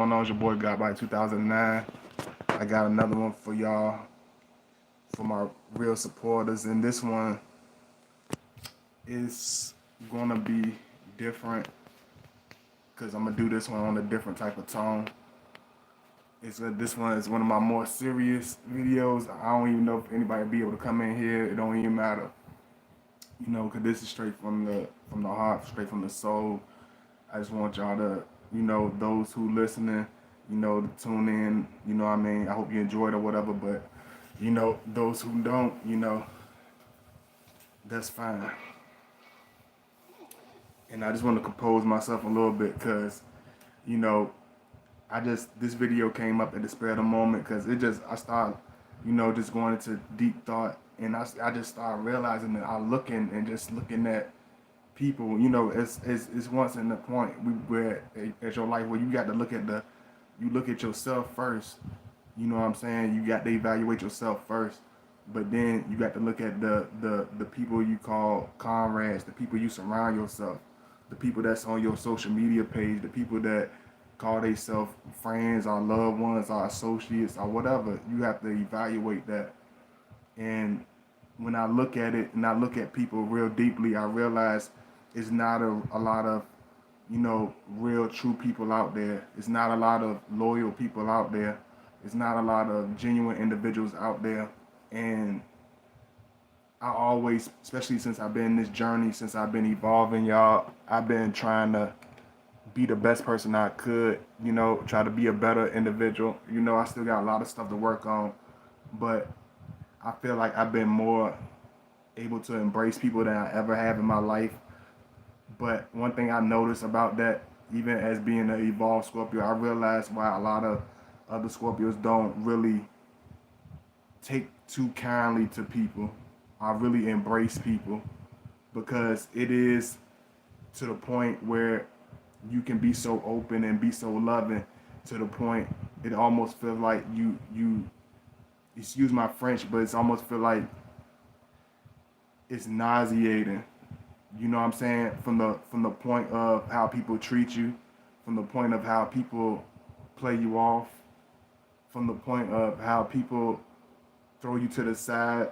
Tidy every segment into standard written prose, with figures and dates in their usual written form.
going on? It's your boy Got by 2009. I got another one for y'all, for my real supporters, and this one is gonna be different because I'm gonna do this one on a different type of tone. This one is one of my more serious videos. I don't even know if anybody will be able to come in here. It don't even matter, because this is straight from the heart, straight from the soul. I just want y'all to, those who listening, to tune in. You know what I mean? I hope you enjoyed or whatever, but those who don't, that's fine. And I just want to compose myself a little bit because, you know, this video came up at the spur of the moment because I started, just going into deep thought, and I just started realizing that I looking and just looking at people, it's once in the point where at your life where you got to you look at yourself first. You know what I'm saying? You got to evaluate yourself first, but then you got to look at the people you call comrades, the people you surround yourself, the people that's on your social media page, the people that call themselves friends, our loved ones, our associates, or whatever. You have to evaluate that. And when I look at it and I look at people real deeply, I realize it's not a lot of, real true people out there. It's not a lot of loyal people out there. It's not a lot of genuine individuals out there. And I always, especially since I've been in this journey, since I've been evolving, y'all, I've been trying to be the best person I could, try to be a better individual. I still got a lot of stuff to work on, but I feel like I've been more able to embrace people than I ever have in my life. But one thing I noticed about that, even as being an evolved Scorpio, I realized why a lot of other Scorpios don't really take too kindly to people. I really embrace people because it is to the point where you can be so open and be so loving to the point it almost feels like you excuse my French, but it's almost feel like it's nauseating. You know what I'm saying? From the point of how people treat you, from the point of how people play you off, from the point of how people throw you to the side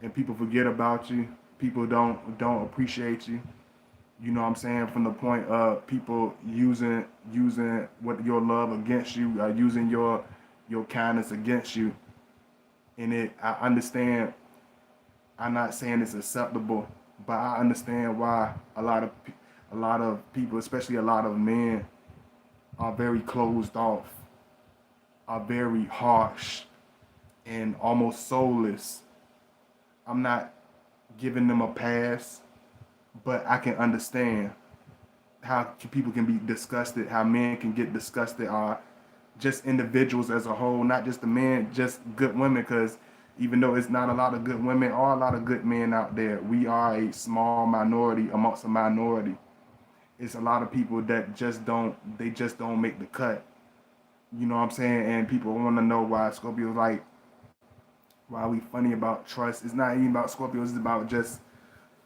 and people forget about you. People don't appreciate you. You know what I'm saying? From the point of people using what your love against you, using your kindness against you. And I understand. I'm not saying it's acceptable, but I understand why a lot of people, especially a lot of men, are very closed off, are very harsh, and almost soulless. I'm not giving them a pass, but I can understand how people can be disgusted, how men can get disgusted, or just individuals as a whole, not just the men, just good women, because even though it's not a lot of good women or a lot of good men out there, we are a small minority amongst a minority. It's a lot of people that just don't make the cut. You know what I'm saying? And people want to know why Scorpios why we funny about trust. It's not even about Scorpios, it's about just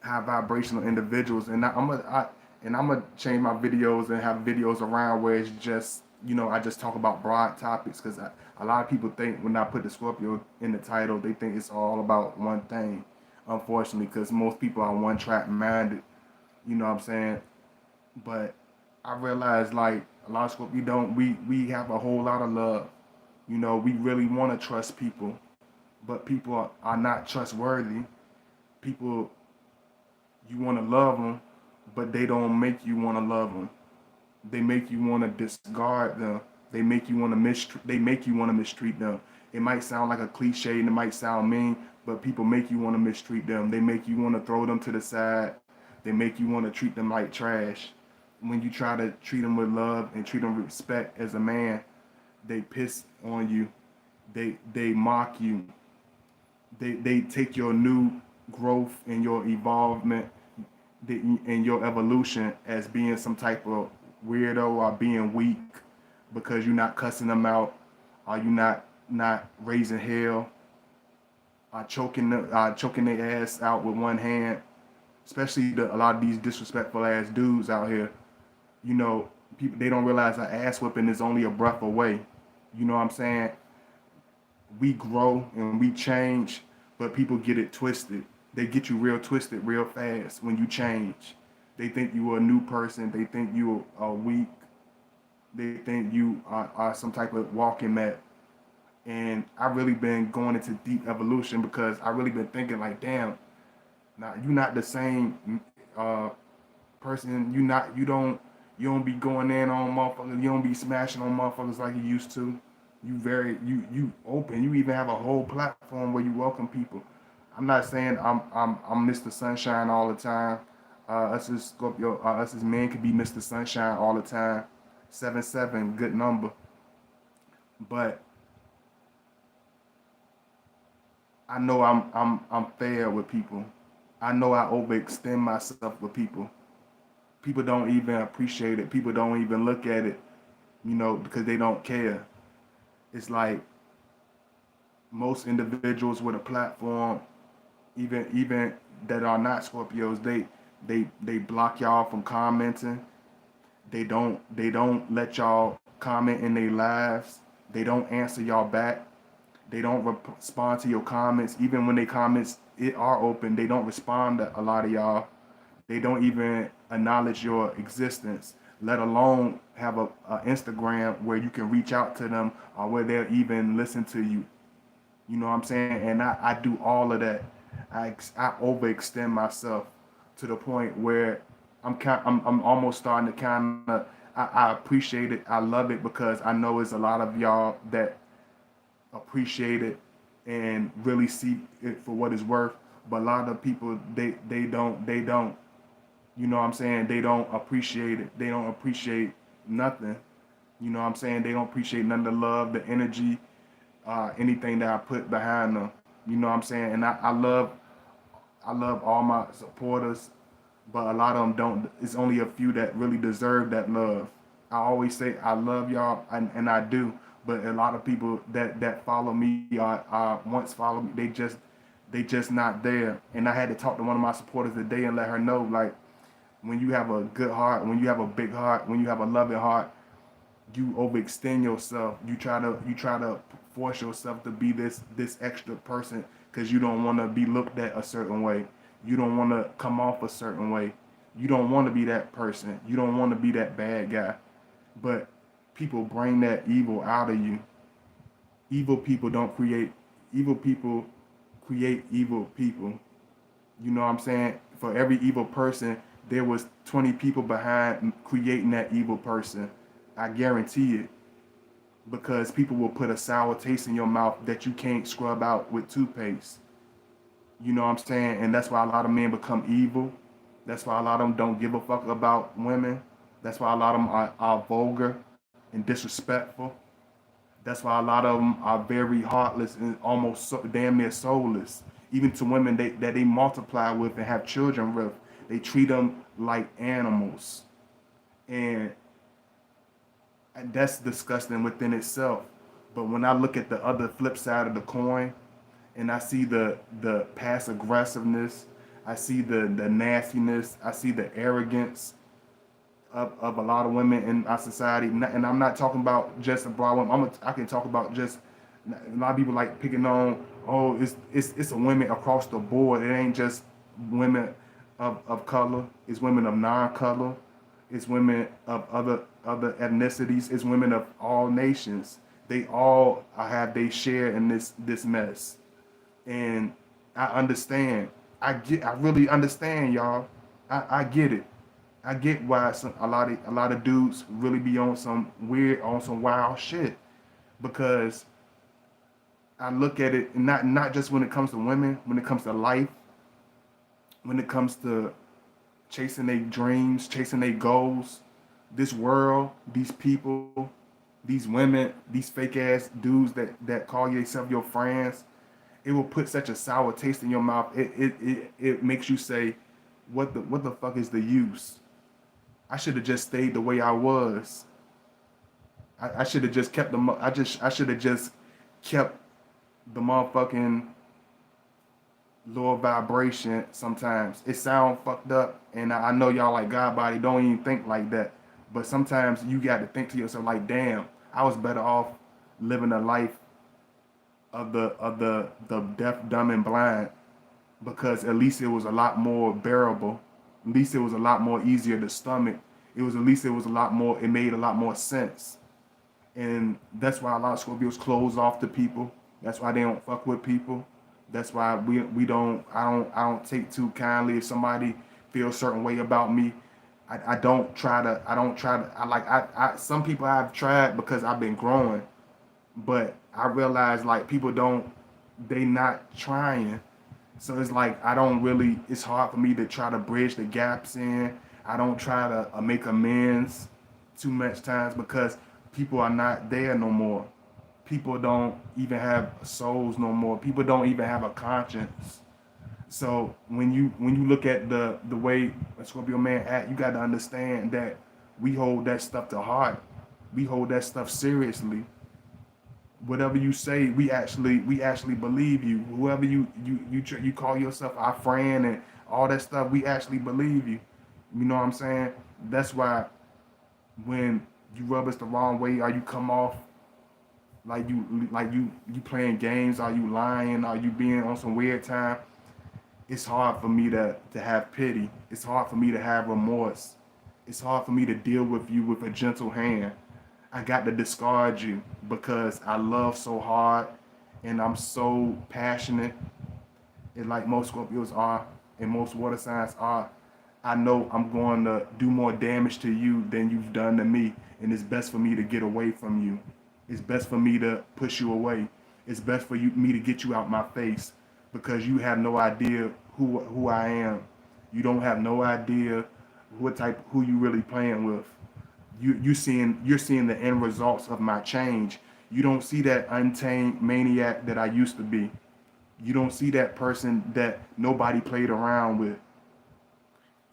high vibrational individuals. And I'm gonna change my videos and have videos around where it's just I just talk about broad topics because a lot of people think when I put the Scorpio in the title, they think it's all about one thing. Unfortunately, because most people are one track minded. You know what I'm saying? But I realize like a lot of Scorpio, we have a whole lot of love. We really want to trust people, but people are not trustworthy. People, you want to love them, but they don't make you want to love them. They make you want to discard them. They make you want to mistreat them. It might sound like a cliche and it might sound mean, but people make you want to mistreat them. They make you want to throw them to the side. They make you want to treat them like trash. When you try to treat them with love and treat them with respect as a man, they piss on you. They mock you. They take your new growth and your evolvement and your evolution as being some type of weirdo or being weak because you're not cussing them out, or you not raising hell, or choking their ass out with one hand. Especially a lot of these disrespectful ass dudes out here. You know, People, they don't realize an ass whipping is only a breath away. You know what I'm saying? We grow and we change, but people get it twisted. They get you real twisted real fast when you change. They think you are a new person. They think you are weak. They think you are some type of walking mat. And I really been going into deep evolution because I really been thinking like, damn, now you not the same uh, person. You don't be going in on motherfuckers. You don't be smashing on motherfuckers like you used to. You open. You even have a whole platform where you welcome people. I'm not saying I'm Mr. Sunshine all the time. Us as Scorpio, us as men could be Mr. Sunshine all the time. 7-7, good number. But I know I'm fair with people. I know I overextend myself with people. People don't even appreciate it. People don't even look at it, because they don't care. It's like most individuals with a platform, even that are not Scorpios, they block y'all from commenting. They don't let y'all comment in their lives. They don't answer y'all back. They don't respond to your comments. Even when they comments it are open, they don't respond to a lot of y'all. They don't even acknowledge your existence, let alone have a Instagram where you can reach out to them or where they'll even listen to you. You know what I'm saying? And I do all of that. I overextend myself to the point where I'm almost starting to kind of I appreciate it. I love it because I know it's a lot of y'all that appreciate it and really see it for what it's worth. But a lot of people they don't. You know what I'm saying? They don't appreciate it. They don't appreciate nothing. You know what I'm saying? They don't appreciate none of the love, the energy, anything that I put behind them. You know what I'm saying? And I love all my supporters, but a lot of them don't. It's only a few that really deserve that love. I always say I love y'all, and I do. But a lot of people that follow me, once followed me, they just not there. And I had to talk to one of my supporters today and let her know, like, when you have a good heart, when you have a big heart, when you have a loving heart, you overextend yourself. You try to force yourself to be this extra person because you don't want to be looked at a certain way. You don't want to come off a certain way. You don't want to be that person. You don't want to be that bad guy. But people bring that evil out of you. Evil people don't create evil people create evil people. You know what I'm saying? For every evil person, there was 20 people behind creating that evil person. I guarantee it. Because people will put a sour taste in your mouth that you can't scrub out with toothpaste. You know what I'm saying? And that's why a lot of men become evil. That's why a lot of them don't give a fuck about women. That's why a lot of them are vulgar and disrespectful. That's why a lot of them are very heartless and almost damn near soulless. Even to women that they multiply with and have children with, they treat them like animals. And that's disgusting within itself. But when I look at the other flip side of the coin, and I see the past aggressiveness, I see the nastiness, I see the arrogance of a lot of women in our society. And I'm not talking about just a broad woman. I can talk about just a lot of people like picking on, oh, it's a women across the board. It ain't just women of color. It's women of non-color. It's women of other ethnicities. It's women of all nations. They all have they share in this mess. And I understand. I really understand, y'all. I get it. I get why a lot of dudes really be on some wild shit, because I look at it not just when it comes to women, when it comes to life, when it comes to chasing their dreams, chasing their goals, this world, these people, these women, these fake ass dudes that call yourself your friends. It will put such a sour taste in your mouth. It makes you say, what the fuck is the use? I should have just stayed the way I was. I should have just kept I should have just kept the motherfucking lower vibration. Sometimes it sound fucked up, and I know y'all like God body don't even think like that, But sometimes you got to think to yourself like, damn, I was better off living a life of the deaf, dumb, and blind, because at least it was a lot more bearable. At least it was a lot more easier to stomach. It was, at least it was a lot more. It made a lot more sense. And that's why a lot of Scorpios close off to people. That's why they don't fuck with people. That's why we don't. I don't take too kindly if somebody feels a certain way about me. I don't try to. I don't try to. Some people I've tried because I've been growing, but I realize like people don't. They not trying. So it's like I don't really. It's hard for me to try to bridge the gaps in. I don't try to make amends too much times because people are not there no more. People don't even have souls no more. People don't even have a conscience. So when you look at the way a Scorpio man act, you got to understand that we hold that stuff to heart. We hold that stuff seriously. Whatever you say, we actually believe you. Whoever you call yourself our friend and all that stuff, we actually believe you. You know what I'm saying? That's why when you rub us the wrong way, or you come off like you playing games, are you lying, are you being on some weird time, it's hard for me to have pity. It's hard for me to have remorse. It's hard for me to deal with you with a gentle hand. I got to discard you because I love so hard and I'm so passionate. And like most Scorpios are and most water signs are, I know I'm going to do more damage to you than you've done to me. And it's best for me to get away from you. It's best for me to push you away. It's best for me to get you out my face because you have no idea who I am. You don't have no idea who you really playing with. You're seeing the end results of my change. You don't see that untamed maniac that I used to be. You don't see that person that nobody played around with.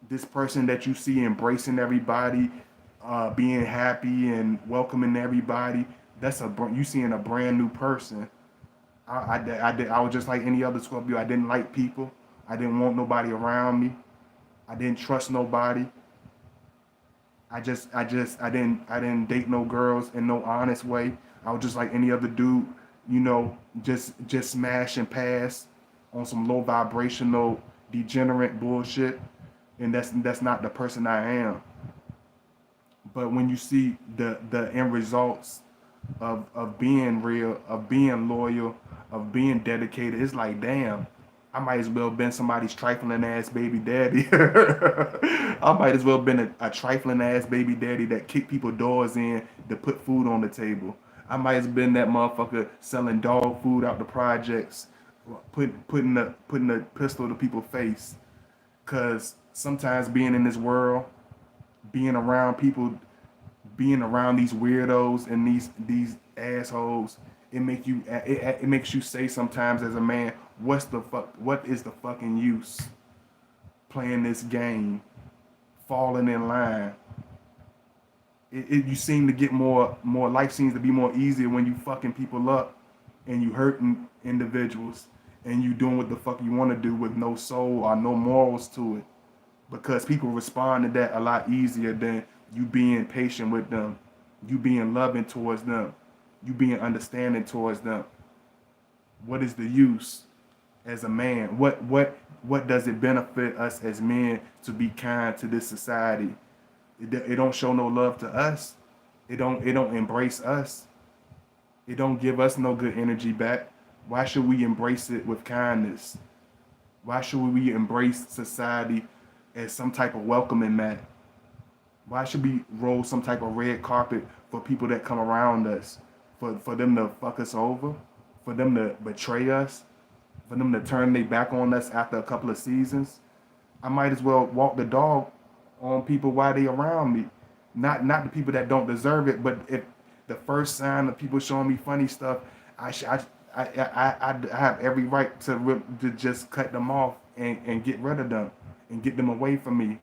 This person that you see embracing everybody, being happy and welcoming everybody. You seeing a brand new person. I was just like any other Scorpio. I didn't like people. I didn't want nobody around me. I didn't trust nobody. I didn't date no girls in no honest way. I was just like any other dude, just smash and pass on some low vibrational degenerate bullshit, and that's not the person I am. But when you see the end results of being real, of being loyal, of being dedicated, it's like, damn, I might as well been somebody's trifling ass baby daddy. I might as well been a trifling ass baby daddy that kicked people doors in to put food on the table. I might as been that motherfucker selling dog food out the projects, putting the pistol to people's face. Cause sometimes being in this world, being around people, being around these weirdos and these assholes, it makes you say sometimes as a man, what is the fucking use playing this game, falling in line? You seem to get more life seems to be more easier when you fucking people up and you hurting individuals and you doing what the fuck you want to do with no soul or no morals to it, because people respond to that a lot easier than you being patient with them, you being loving towards them, you being understanding towards them. What is the use as a man? What does it benefit us as men to be kind to this society? It don't show no love to us. It don't embrace us. It don't give us no good energy back. Why should we embrace it with kindness? Why should we embrace society as some type of welcoming mat? Why should we roll some type of red carpet for people that come around us? For them to fuck us over? For them to betray us? For them to turn their back on us after a couple of seasons? I might as well walk the dog on people while they around me. Not the people that don't deserve it, but if the first sign of people showing me funny stuff, I have every right to just cut them off and get rid of them and get them away from me.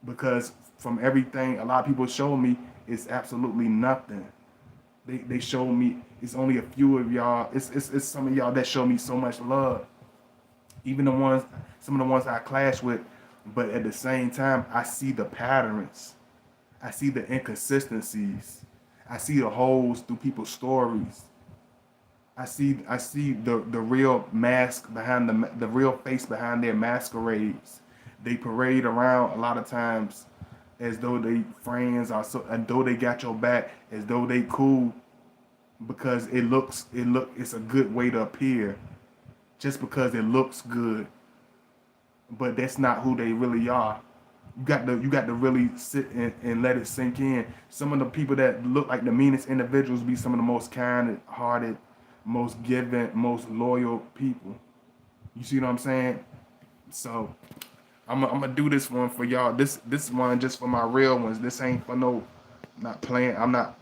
Because from everything a lot of people show me, it's absolutely nothing. They show me it's only a few of y'all. It's some of y'all that show me so much love. Even some of the ones I clash with, but at the same time, I see the patterns. I see the inconsistencies. I see the holes through people's stories. I see the real mask behind the real face behind their masquerades. They parade around a lot of times as though they friends or so, as though they got your back, as though they cool, because it's a good way to appear, just because it looks good, but that's not who they really are. You got to really sit and let it sink in. Some of the people that look like the meanest individuals be some of the most kind-hearted, most giving, most loyal people. You see what I'm saying? So I'm gonna do this one for y'all. This one just for my real ones. This ain't for no, not playing. I'm not,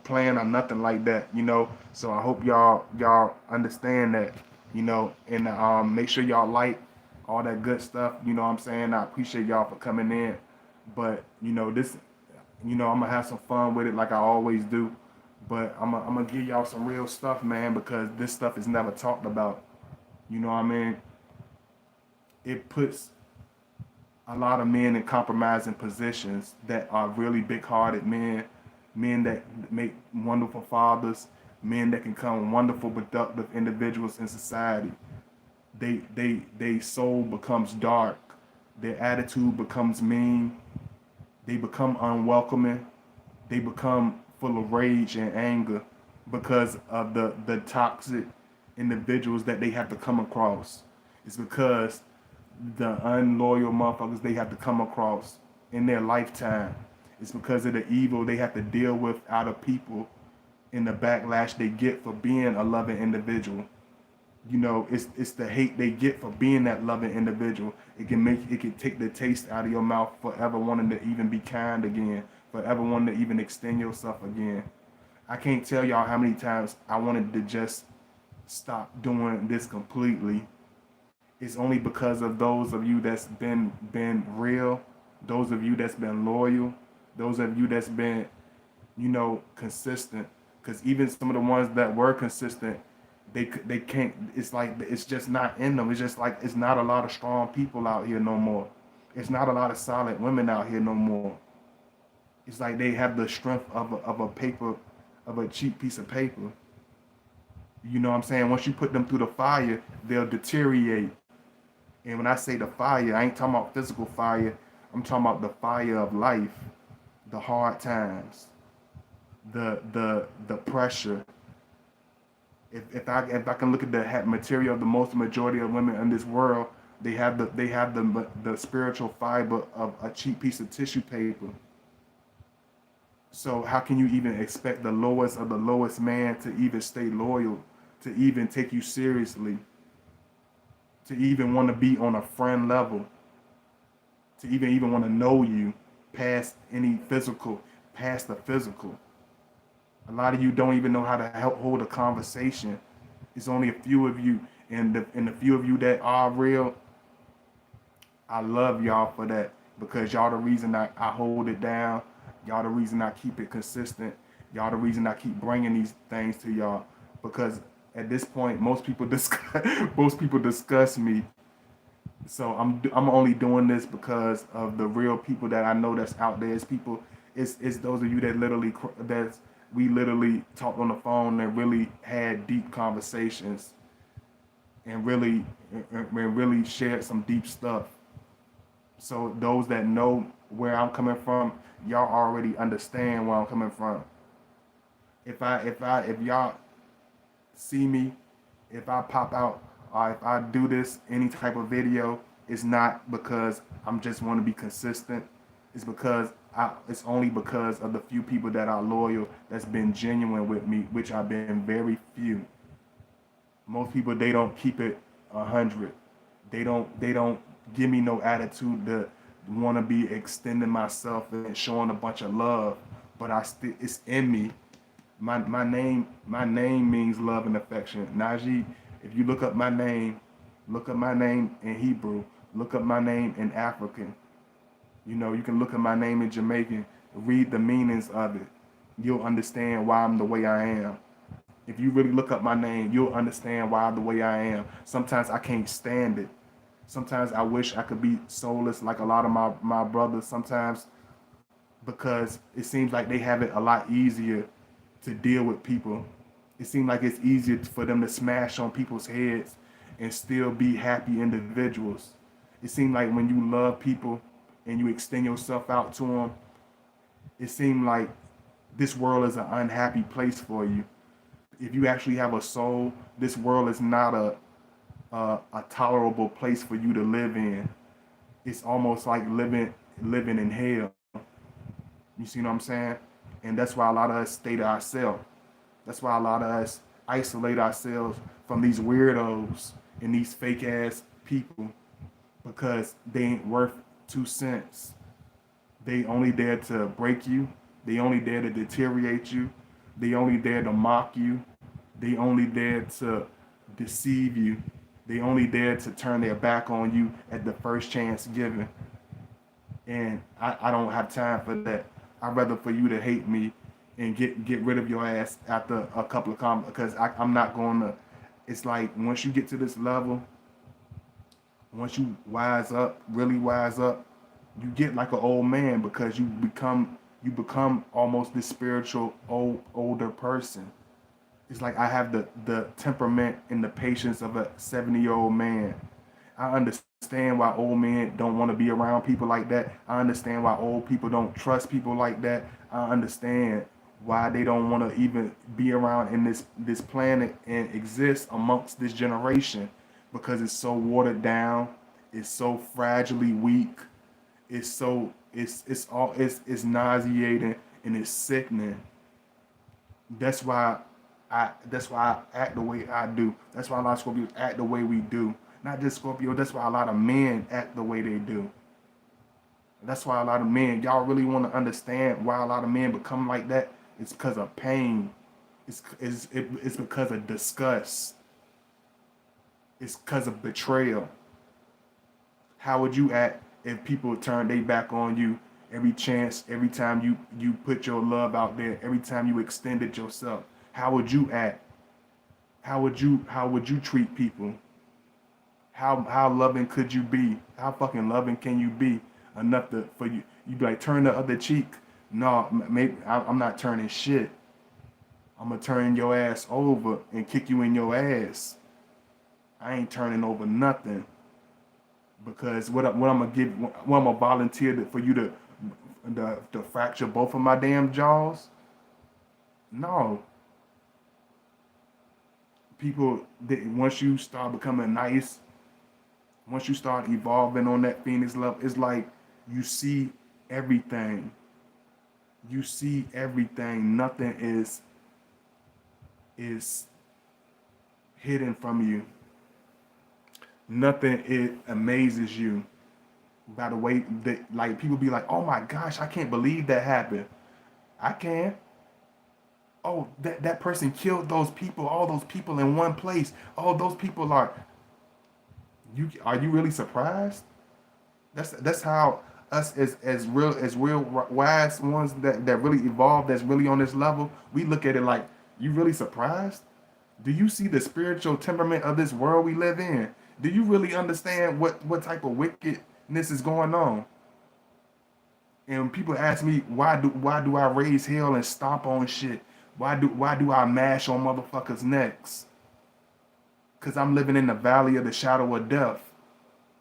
playing or nothing like that. So I hope y'all understand that. And make sure y'all like all that good stuff. You know what I'm saying? I appreciate y'all for coming in. But this, I'm gonna have some fun with it like I always do. But I'm gonna give y'all some real stuff, man, because this stuff is never talked about. You know what I mean? It puts a lot of men in compromising positions that are really big-hearted men that make wonderful fathers, men that can become wonderful, productive individuals in society. They soul becomes dark, their attitude becomes mean, they become unwelcoming, they become full of rage and anger because of the toxic individuals that they have to come across. It's because the unloyal motherfuckers they have to come across in their lifetime. It's because of the evil they have to deal with out of people and the backlash they get for being a loving individual. It's the hate they get for being that loving individual. It can take the taste out of your mouth forever wanting to even be kind again, forever wanting to even extend yourself again. I can't tell y'all how many times I wanted to just stop doing this completely. It's only because of those of you that's been real, those of you that's been loyal, those of you that's been, consistent. Because even some of the ones that were consistent, they can't. It's like it's just not in them. It's just like it's not a lot of strong people out here no more. It's not a lot of solid women out here no more. It's like they have the strength of a paper, of a cheap piece of paper. You know what I'm saying? Once you put them through the fire, they'll deteriorate. And when I say the fire, I ain't talking about physical fire. I'm talking about the fire of life, the hard times, the pressure. If I can look at the material of the most majority of women in this world, they have the spiritual fiber of a cheap piece of tissue paper. So how can you even expect the lowest of the lowest man to even stay loyal, to even take you seriously, to even want to be on a friend level, to even want to know you past any physical, past the physical? A lot of you don't even know how to help hold a conversation. It's only a few of you, and the few of you that are real, I love y'all for that, because y'all the reason I hold it down. Y'all the reason I keep it consistent. Y'all the reason I keep bringing these things to y'all, because at this point most people discuss me. So I'm only doing this because of the real people that I know that's out there. It's those of you that we literally talked on the phone and really had deep conversations and really shared some deep stuff. So those that know where I'm coming from, y'all already understand where I'm coming from. If y'all see me, if I pop out or if I do this any type of video, it's not because I'm just want to be consistent. It's only because of the few people that are loyal, that's been genuine with me, which have been very few. Most people, they don't keep it 100. They don't give me no attitude to want to be extending myself and showing a bunch of love, but it's in me. My name means love and affection. Najee, if you look up my name in Hebrew, look up my name in African. You can look at my name in Jamaican, read the meanings of it. You'll understand why I'm the way I am. If you really look up my name, you'll understand why I'm the way I am. Sometimes I can't stand it. Sometimes I wish I could be soulless like a lot of my brothers. Sometimes because it seems like they have it a lot easier to deal with people. It seems like it's easier for them to smash on people's heads and still be happy individuals. It seems like when you love people and you extend yourself out to them, it seems like this world is an unhappy place for you. If you actually have a soul, this world is not a tolerable place for you to live in. It's almost like living in hell. You see what I'm saying? And that's why a lot of us stay to ourselves. That's why a lot of us isolate ourselves from these weirdos and these fake ass people because they ain't worth 2 cents. They only there to break you. They only there to deteriorate you. They only there to mock you. They only there to deceive you. They only there to turn their back on you at the first chance given. And I don't have time for that. I'd rather for you to hate me and get rid of your ass after a couple of comments because I'm not going to. It's like once you get to this level, once you wise up, really wise up, you get like an old man because you become almost this spiritual older person. It's like I have the temperament and the patience of a 70-year-old man. I understand why old men don't want to be around people like that. I understand why old people don't trust people like that. I understand why they don't want to even be around in this planet and exist amongst this generation because it's so watered down, it's so fragilely weak, it's nauseating and it's sickening. That's why I act the way I do. That's why a lot of Scorpios act the way we do. Not just Scorpio, that's why a lot of men act the way they do. That's why a lot of men, y'all really want to understand why a lot of men become like that? It's because of pain. It's because of disgust. It's because of betrayal. How would you act if people turn their back on you every chance, every time you put your love out there, every time you extended yourself? How would you act? How would you treat people? How loving could you be? How fucking loving can you be enough to for you be like turn the other cheek? No, maybe I'm not turning shit. I'm gonna turn your ass over and kick you in your ass. I ain't turning over nothing because what I'm gonna give, what I'm gonna volunteer for you to fracture both of my damn jaws. No, people. Once you start becoming nice, once you start evolving on that Phoenix level, it's like you see everything. You see everything. Nothing is hidden from you. Nothing it amazes you by the way that like people be like, oh my gosh, I can't believe that happened. I can. Oh, that person killed those people, all those people in one place. Oh, those people are you really surprised? That's how us as real wise ones that really evolved, that's really on this level, we look at it like, you really surprised? Do you see the spiritual temperament of this world we live in? Do you really understand what type of wickedness is going on? And people ask me why do I raise hell and stomp on shit? Why do I mash on motherfuckers' necks? Cause I'm living in the valley of the shadow of death.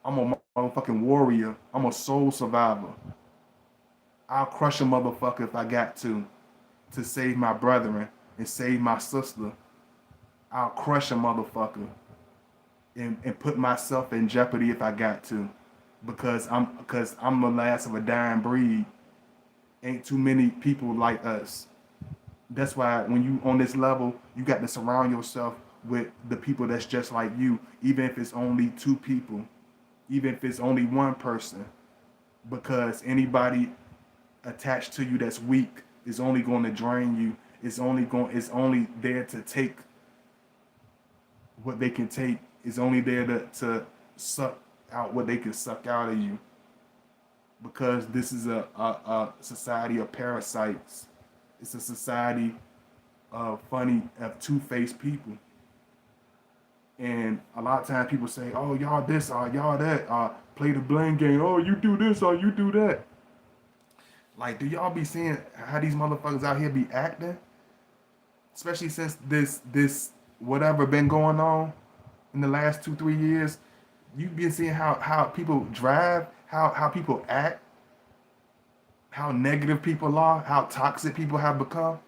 I'm a motherfucking warrior. I'm a soul survivor. I'll crush a motherfucker if I got to save my brethren and save my sister. I'll crush a motherfucker and put myself in jeopardy if I got to. Because I'm the last of a dying breed. Ain't too many people like us. That's why when you on this level, you got to surround yourself with the people that's just like you, even if it's only two people, even if it's only one person. Because anybody attached to you that's weak is only going to drain you. It's only there to take what they can take. It's only there to suck out what they can suck out of you. Because this is a society of parasites. It's a society of two-faced people. And a lot of times people say, oh, y'all this or y'all that, play the blame game, oh, you do this or you do that. Like, do y'all be seeing how these motherfuckers out here be acting? Especially since this whatever been going on in the last 2 3 years. You been seeing how people drive, how people act, how negative people are, how toxic people have become.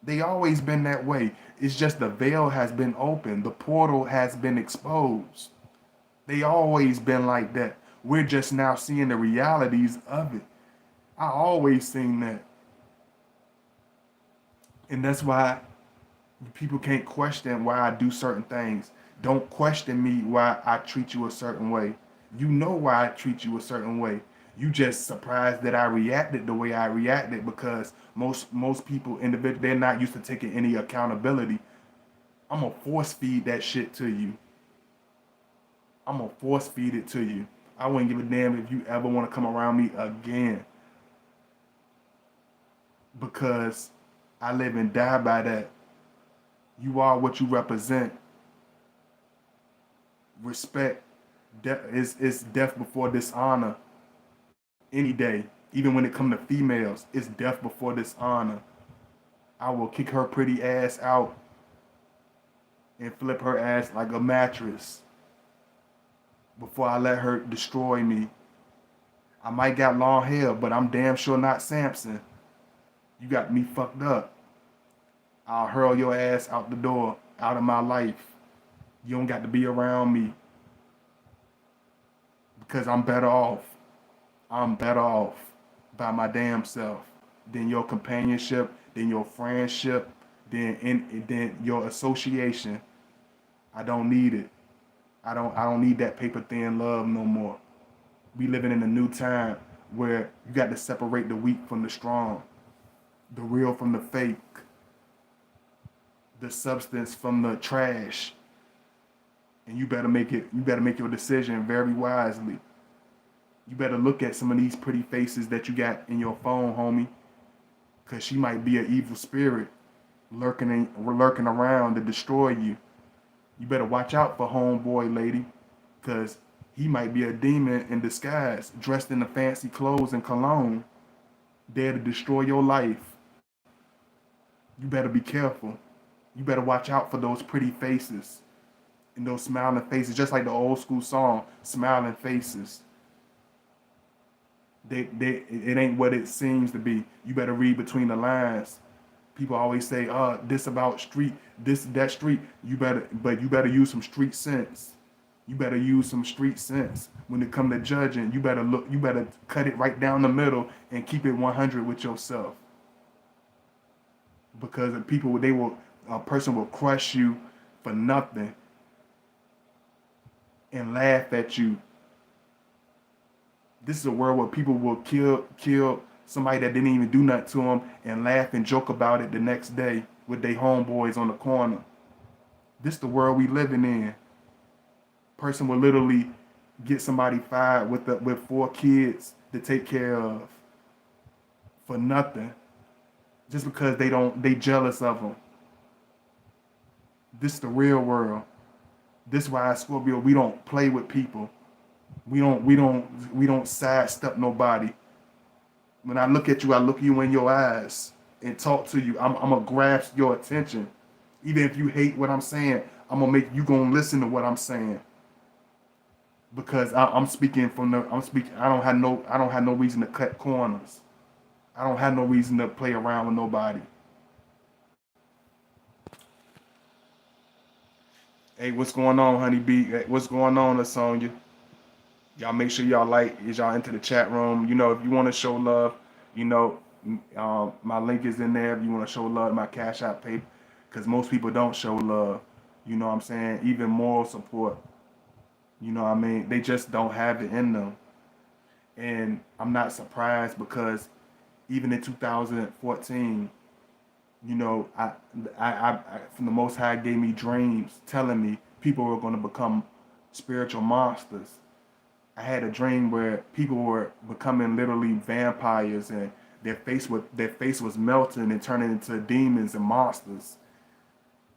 They always been that way. It's just the veil has been opened. The portal has been exposed. They always been like that. We're just now seeing the realities of it. I always seen that. And that's why people can't question why I do certain things. Don't question me why I treat you a certain way. You know why I treat you a certain way. You just surprised that I reacted the way I reacted because most people individual they're not used to taking any accountability. I'm gonna force feed that shit to you. I'm gonna force feed it to you. I wouldn't give a damn if you ever want to come around me again because I live and die by that. You are what you represent. Respect is death before dishonor. Any day, even when it comes to females, it's death before dishonor. I will kick her pretty ass out and flip her ass like a mattress before I let her destroy me. I might got long hair, but I'm damn sure not Samson. You got me fucked up. I'll hurl your ass out the door, out of my life. You don't got to be around me because I'm better off. I'm better off by my damn self than your companionship, than your friendship, than your association. I don't need it. I don't need that paper thin love no more. We living in a new time where you got to separate the weak from the strong, the real from the fake, the substance from the trash. And you better make your decision very wisely. You better look at some of these pretty faces that you got in your phone, homie, because she might be an evil spirit lurking around to destroy you. You better watch out for homeboy, lady, because he might be a demon in disguise, dressed in the fancy clothes and cologne, there to destroy your life. You better be careful. You better watch out for those pretty faces and those smiling faces, just like the old school song, Smiling Faces. It ain't what it seems to be. You better read between the lines. People always say, this about street, this that street. But you better use some street sense. You better use some street sense. When it come to judging, you better cut it right down the middle and keep it 100 with yourself. Because a person will crush you for nothing and laugh at you. This is a world where people will kill somebody that didn't even do nothing to them and laugh and joke about it the next day with their homeboys on the corner. This is the world we living in. Person will literally get somebody fired with 4 kids to take care of for nothing, just because they jealous of them. This is the real world. This is why Scorpio, we don't play with people. We don't sidestep nobody. When I look at you, I look you in your eyes and talk to you. I'm gonna grasp your attention. Even if you hate what I'm saying, I'm gonna make you gonna listen to what I'm saying. Because I'm speaking I don't have no reason to cut corners. I don't have no reason to play around with nobody. Hey, what's going on, Honey B? Hey, what's going on, Lasonia? Y'all make sure y'all is y'all into the chat room. You know, if you want to show love, you know, my link is in there. If you want to show love, my Cash App pay, because most people don't show love. You know what I'm saying? Even moral support. You know what I mean? They just don't have it in them. And I'm not surprised because even in 2014, you know, I from the Most High gave me dreams telling me people were going to become spiritual monsters. I had a dream where people were becoming literally vampires and their face was melting and turning into demons and monsters.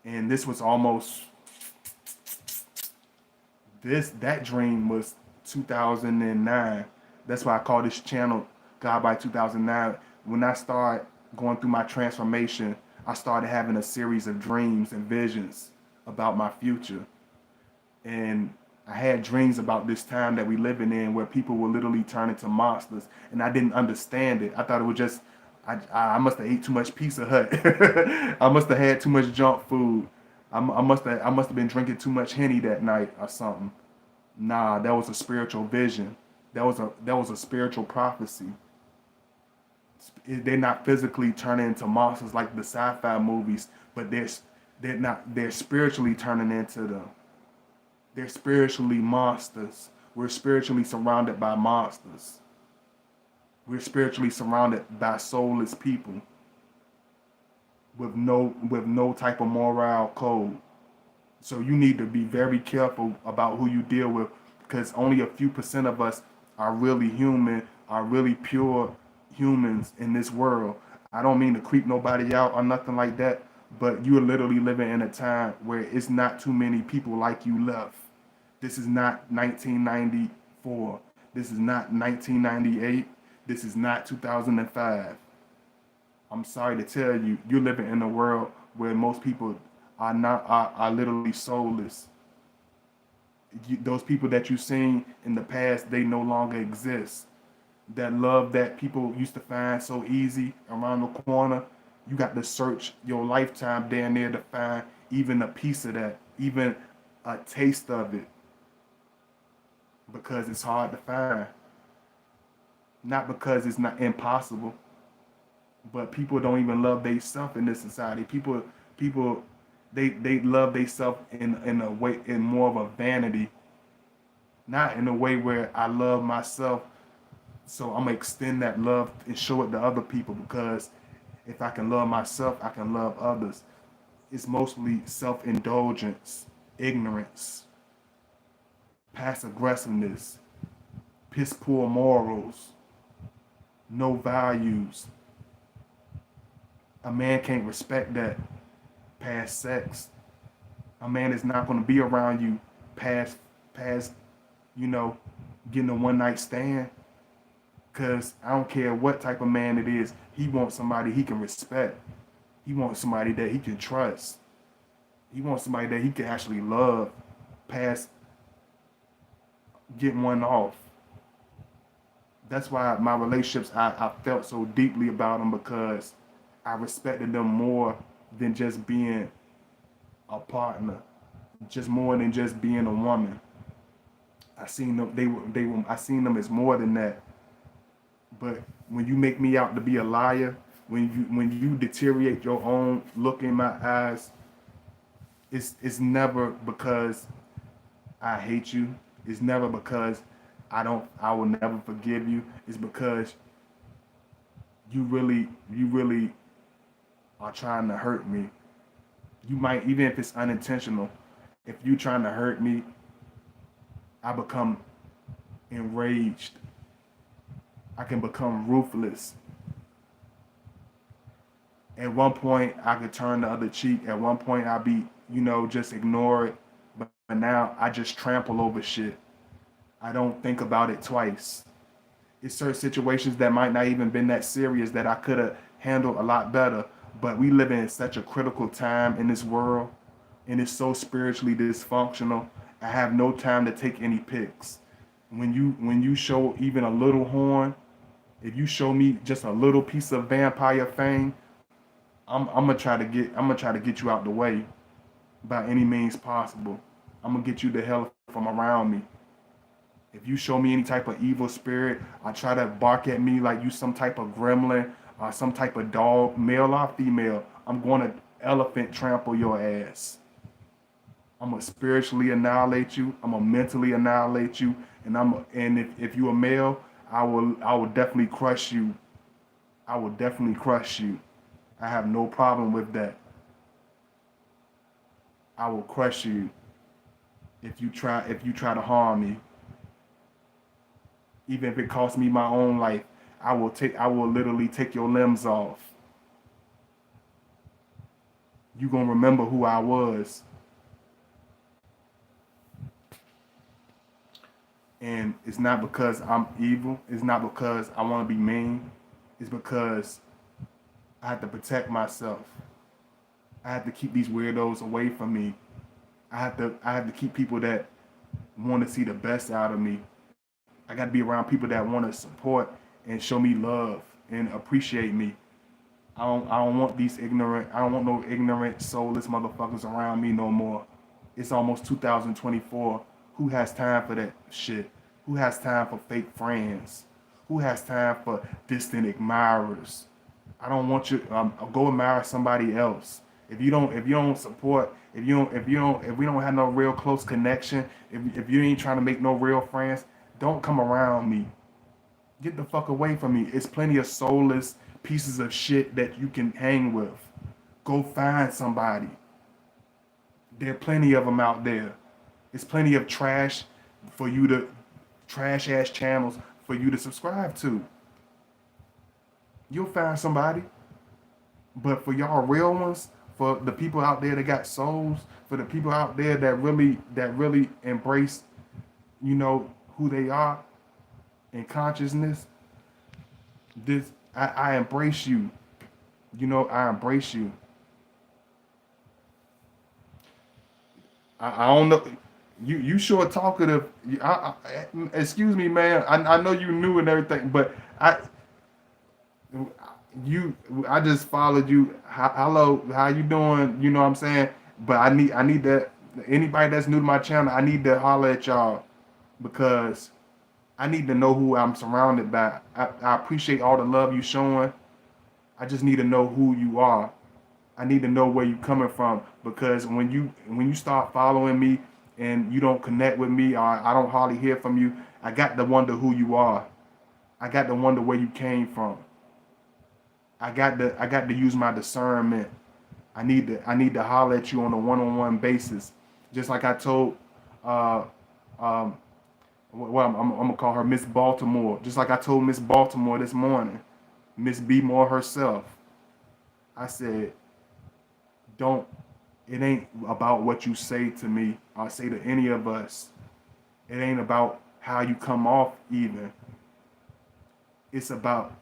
And this was almost that dream was 2009. That's why I call this channel God by 2009. When I started going through my transformation, I started having a series of dreams and visions about my future. And I had dreams about this time that we living in where people will literally turn into monsters. And I didn't understand it. I thought it was just, I must have ate too much Pizza Hut. I must have had too much junk food. I must have been drinking too much Henny that night or something. Nah, that was a spiritual vision. That was a spiritual prophecy. They're not physically turning into monsters like the sci-fi movies, but they're spiritually turning into them. They're spiritually monsters. We're spiritually surrounded by monsters. We're spiritually surrounded by soulless people with no type of moral code. So you need to be very careful about who you deal with, because only a few percent of us are really human, are really pure humans in this world. I don't mean to creep nobody out or nothing like that, but you're literally living in a time where it's not too many people like you left. This is not 1994. This is not 1998. This is not 2005. I'm sorry to tell you, you're living in a world where most people are literally soulless. Those people that you've seen in the past, they no longer exist. That love that people used to find so easy around the corner, you got to search your lifetime down there to find even a piece of that, even a taste of it, because it's hard to find. Not because it's not impossible, but people don't even love themselves in this society. People they love themselves in a way, in more of a vanity, not in a way where I love myself, so I'm gonna extend that love and show it to other people, because if I can love myself, I can love others. It's mostly self-indulgence, ignorance, passive aggressiveness, piss poor morals, no values. A man can't respect that past sex. A man is not going to be around you past, you know, getting a one night stand. Cause I don't care what type of man it is, he wants somebody he can respect. He wants somebody that he can trust. He wants somebody that he can actually love past getting one off. That's why my relationships, I felt so deeply about them, because I respected them more than just being a partner, just more than just being a woman. I seen them. They were. I seen them as more than that. But when you make me out to be a liar, when you deteriorate your own look in my eyes, it's never because I hate you. It's never because I will never forgive you. It's because you really are trying to hurt me. You might, even if it's unintentional, if you trying to hurt me, I become enraged. I can become ruthless. At one point, I could turn the other cheek. At one point, I'd be, just ignore it. But now I just trample over shit. I don't think about it twice. It's certain situations that might not even been that serious that I could have handled a lot better. But we live in such a critical time in this world, and it's so spiritually dysfunctional. I have no time to take any pics. When you show even a little horn, if you show me just a little piece of vampire fame, I'm gonna try to get you out the way by any means possible. I'm gonna get you the hell from around me. If you show me any type of evil spirit, I try to bark at me like you some type of gremlin or some type of dog, male or female, I'm gonna elephant trample your ass. I'm gonna spiritually annihilate you. I'm gonna mentally annihilate you, and if you a male, I will definitely crush you. I will definitely crush you. I have no problem with that. I will crush you if you try to harm me, even if it costs me my own life. I will literally take your limbs off. You gonna remember who I was. And it's not because I'm evil. It's not because I want to be mean. It's because I have to protect myself. I have to keep these weirdos away from me. I have to keep people that want to see the best out of me. I got to be around people that want to support and show me love and appreciate me. I don't want these ignorant. I don't want no ignorant, soulless motherfuckers around me no more. It's almost 2024. Who has time for that shit? Who has time for fake friends? Who has time for distant admirers? I don't want you. Go admire somebody else. If you don't support, if we don't have no real close connection, if you ain't trying to make no real friends, don't come around me. Get the fuck away from me. It's plenty of soulless pieces of shit that you can hang with. Go find somebody. There are plenty of them out there. It's plenty of for you to trash ass channels for you to subscribe to. You'll find somebody. But for y'all real ones, for the people out there that got souls, for the people out there that really embrace, who they are in consciousness, I embrace you. I embrace you. I don't know. You sure talkative. Excuse me, man. I know you knew and everything, but I just followed you. Hello, how you doing? You know what I'm saying? But I need that. Anybody that's new to my channel, I need to holler at y'all because I need to know who I'm surrounded by. I appreciate all the love you showing. I just need to know who you are. I need to know where you coming from because when you start following me and you don't connect with me or I don't hardly hear from you, I got to wonder who you are. I got to wonder where you came from. I got to use my discernment. I need to holler at you on a one-on-one basis, just like I told. Well, I'm gonna call her Miss Baltimore, just like I told Miss Baltimore this morning, Miss B More herself. I said, don't. It ain't about what you say to me or say to any of us. It ain't about how you come off even. It's about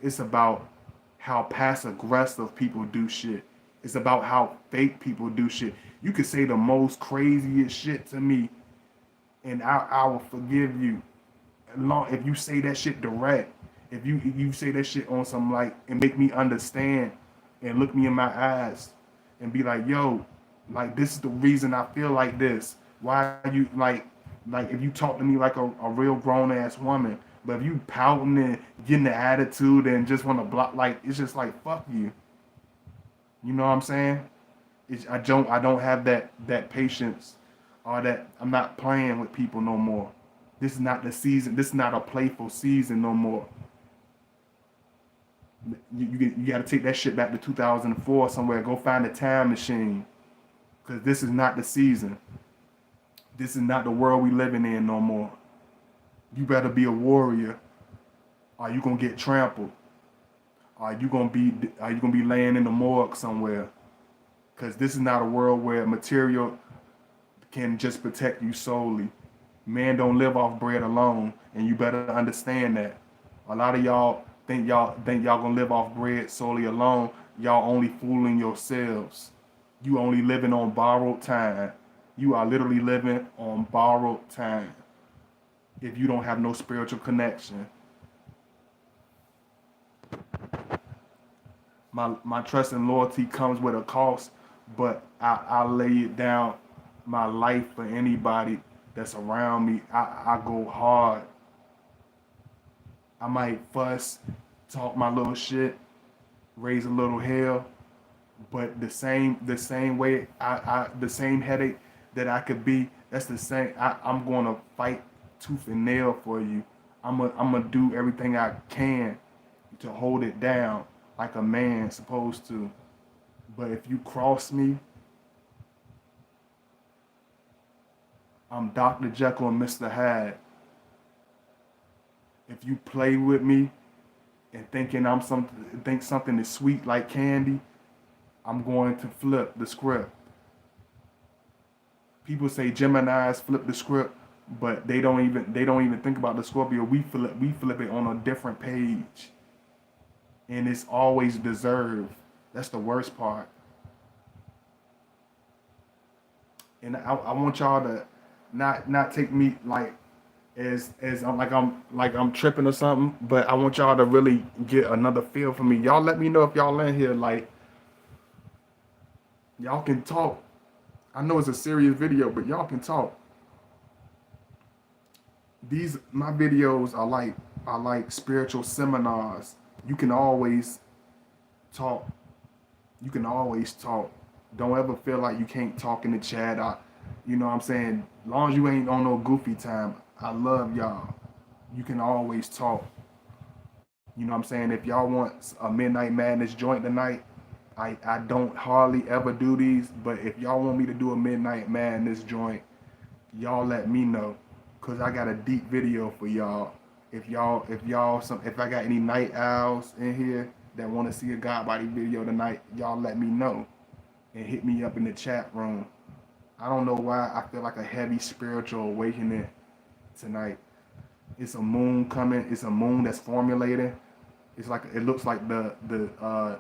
how passive aggressive people do shit. It's about how fake people do shit. You could say the most craziest shit to me, and I will forgive you. If you say that shit direct, if you say that shit on some like and make me understand and look me in my eyes and be like, yo, like this is the reason I feel like this. Why you like if you talk to me like a real grown ass woman, but if you pouting and getting the attitude and just want to block, like it's just like fuck you. You know what I'm saying? I don't have that patience or that I'm not playing with people no more. This is not the season. This is not a playful season no more. You got to take that shit back to 2004 somewhere. Go find a time machine, because this is not the season. This is not the world we living in no more. You better be a warrior, or you gonna get trampled. Are you gonna be laying in the morgue somewhere? Because this is not a world where material can just protect you solely. Man don't live off bread alone, and you better understand that. A lot of y'all think y'all gonna live off bread solely alone. Y'all only fooling yourselves. You only living on borrowed time. You are literally living on borrowed time if you don't have no spiritual connection. My trust and loyalty comes with a cost, but I lay it down my life for anybody that's around me. I go hard. I might fuss, talk my little shit, raise a little hell, but the same way the same headache that I could be, that's the same. I'm gonna fight tooth and nail for you. I'm gonna do everything I can to hold it down like a man supposed to. But if you cross me, I'm Dr. Jekyll and Mr. Hyde. If you play with me and think something is sweet like candy, I'm going to flip the script. People say Geminis flip the script. but they don't even think about the Scorpio. We flip it on a different page, and it's always deserved. That's the worst part. And I want y'all to not take me like as I'm tripping or something, but I want y'all to really get another feel for me. Y'all let me know if y'all in here like y'all can talk. I know it's a serious video, but y'all can talk. These my videos are like spiritual seminars. You can always talk. You can always talk. Don't ever feel like you can't talk in the chat. You know what I'm saying? As long as you ain't on no goofy time, I love y'all. You can always talk. You know what I'm saying? If y'all want a Midnight Madness joint tonight, I don't hardly ever do these, but if y'all want me to do a Midnight Madness joint, y'all let me know. Cause I got a deep video for y'all. If I got any night owls in here that want to see a God body video tonight, y'all let me know and hit me up in the chat room. I don't know why I feel like a heavy spiritual awakening tonight. It's a moon coming. It's a moon that's formulating. It's like it looks like the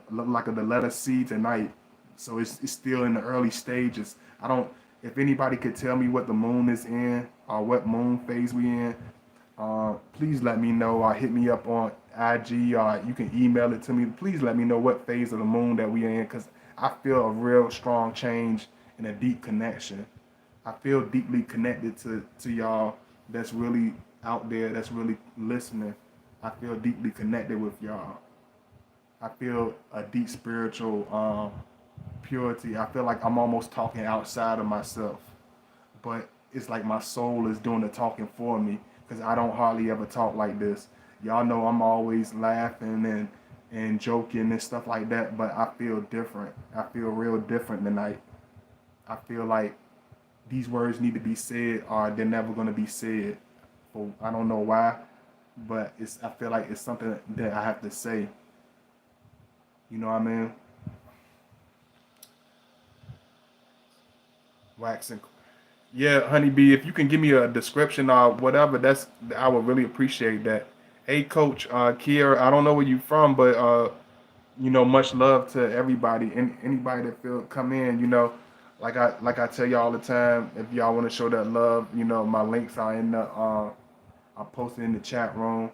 letter C tonight. So it's still in the early stages. I don't. If anybody could tell me what the moon is in or what moon phase we in, please let me know or hit me up on IG or you can email it to me. Please let me know what phase of the moon that we are in because I feel a real strong change and a deep connection. I feel deeply connected to y'all that's really out there, that's really listening. I feel deeply connected with y'all. I feel a deep spiritual purity. I feel like I'm almost talking outside of myself, but it's like my soul is doing the talking for me because I don't hardly ever talk like this. Y'all know I'm always laughing and joking and stuff like that, but I feel different. I feel real different tonight. I feel like these words need to be said or they're never going to be said. I don't know why, but I feel like it's something that I have to say. You know what I mean? Waxing. Yeah, honeybee, if you can give me a description or whatever, I would really appreciate that. Hey, Coach Kier, I don't know where you from, but much love to everybody. Anybody that feel come in, like I tell you all the time. If y'all want to show that love, my links are in the I posted in the chat room.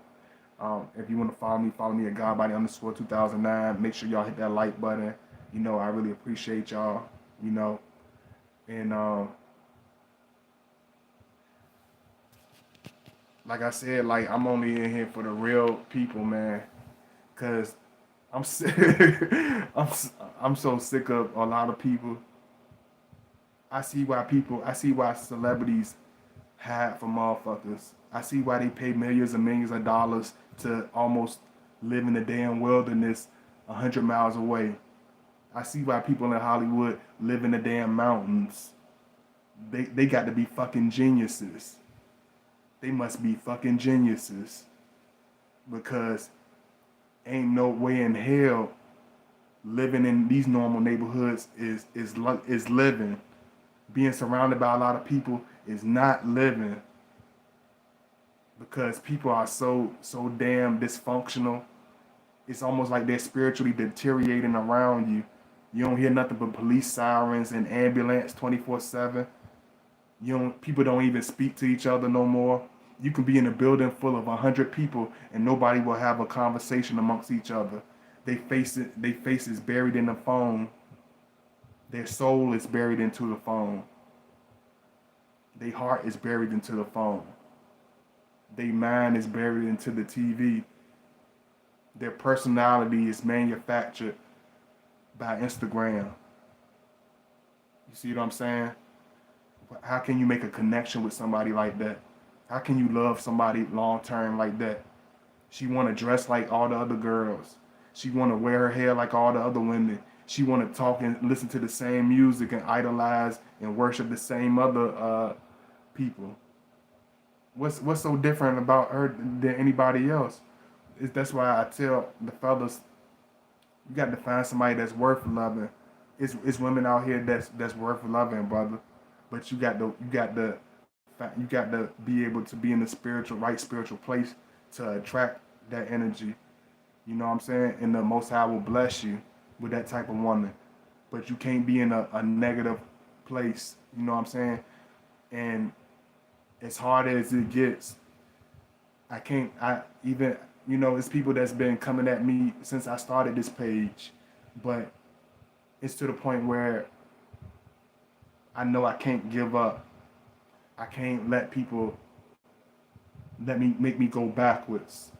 If you want to follow me at Godbody_2009. Make sure y'all hit that like button. I really appreciate y'all. And like I said, like I'm only in here for the real people, man. Cause I'm sick. I'm so sick of a lot of people. I see why celebrities hide from motherfuckers. I see why they pay millions and millions of dollars to almost live in the damn wilderness 100 miles away. I see why people in Hollywood live in the damn mountains. They got to be fucking geniuses. They must be fucking geniuses because ain't no way in hell living in these normal neighborhoods is living. Being surrounded by a lot of people is not living because people are so damn dysfunctional. It's almost like they're spiritually deteriorating around you. You don't hear nothing but police sirens and ambulance 24/7. People don't even speak to each other no more. You can be in a building full of 100 people and nobody will have a conversation amongst each other. They face is buried in the phone. Their soul is buried into the phone. Their heart is buried into the phone. Their mind is buried into the TV. Their personality is manufactured by Instagram. You see what I'm saying? How can you make a connection with somebody like that? How can you love somebody long term like that? She want to dress like all the other girls. She want to wear her hair like all the other women. She want to talk and listen to the same music and idolize and worship the same other people. What's so different about her than anybody else? That's why I tell the fellas, you got to find somebody that's worth loving. It's women out here that's worth loving, brother. But you got to You got to be able to be in the right spiritual place to attract that energy. You know what I'm saying? And the Most High will bless you with that type of woman. But you can't be in a negative place. You know what I'm saying? And as hard as it gets, I can't. I even it's people that's been coming at me since I started this page, but it's to the point where I know I can't give up. I can't let people make me go backwards.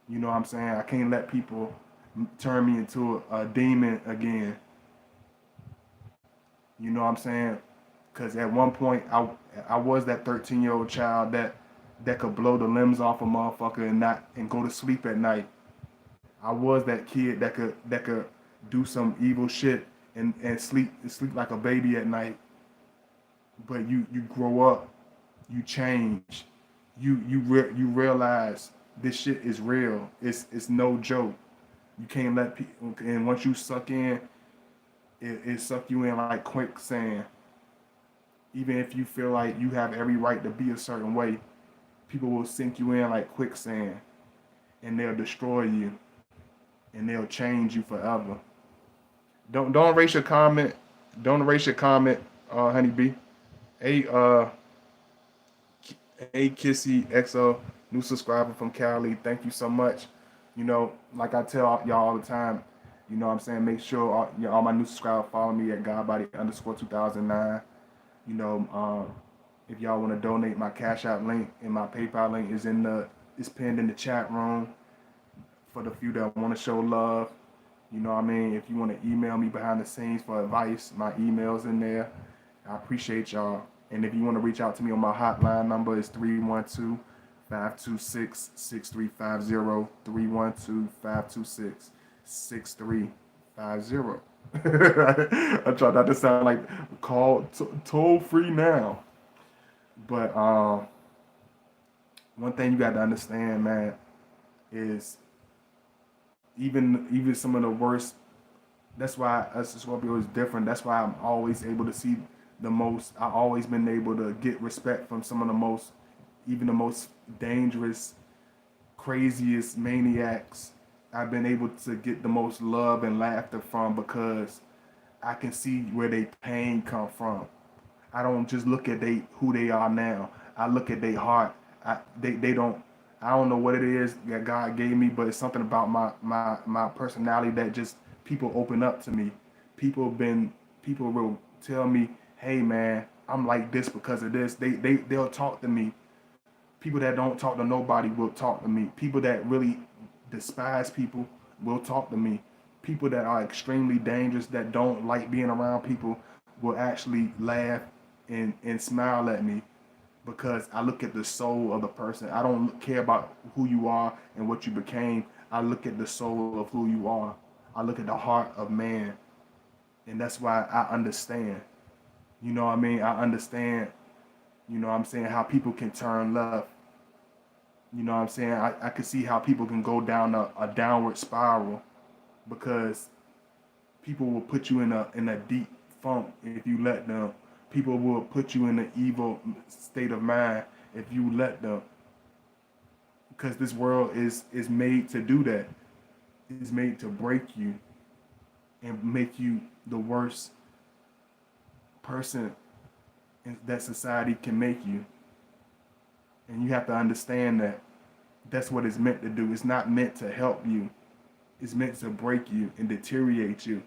You know what I'm saying? I can't let people turn me into a demon again. You know what I'm saying? Because at one point I was that 13-year-old child that could blow the limbs off a motherfucker and go to sleep at night. I was that kid that could do some evil shit and sleep like a baby at night. But you grow up, you change, you realize this shit is real. It's no joke. You can't let people, and once you suck in, it suck you in like quicksand. Even if you feel like you have every right to be a certain way, people will sink you in like quicksand, and they'll destroy you, and they'll change you forever. Don't erase your comment. Don't erase your comment, Honey B. Hey, hey, Kissy XO, new subscriber from Cali. Thank you so much. Like I tell y'all all the time, you know what I'm saying? Make sure all my new subscribers follow me at Godbody_2009. You know, if y'all want to donate, my Cash App link and my PayPal link is pinned in the chat room for the few that want to show love. You know what I mean? If you want to email me behind the scenes for advice, my email's in there. I appreciate y'all. And if you want to reach out to me on my hotline number, it's 312-526-6350, 312-526-6350. I try not to sound like call toll free now. But one thing you got to understand, man, is even some of the worst. That's why us as Scorpio is different. That's why I'm always able to see the most. I've always been able to get respect from some of the most, even the most dangerous, craziest maniacs. I've been able to get the most love and laughter from because I can see where their pain come from. I don't just look at who they are now. I look at their heart. They don't. I don't know what it is that God gave me, but it's something about my personality that just people open up to me. People will tell me, hey man, I'm like this because of this. They'll talk to me. People that don't talk to nobody will talk to me. People that really despise people will talk to me. People that are extremely dangerous, that don't like being around people, will actually laugh and smile at me because I look at the soul of the person. I don't care about who you are and what you became. I look at the soul of who you are. I look at the heart of man. And that's why I understand. You know what I mean? I understand, you know what I'm saying, how people can turn left. You know what I'm saying? I can see how people can go down a downward spiral because people will put you in a deep funk if you let them. People will put you in an evil state of mind if you let them. Because this world is made to do that. It's made to break you and make you the worst person that society can make you. And you have to understand that that's what it's meant to do. It's not meant to help you. It's meant to break you and deteriorate you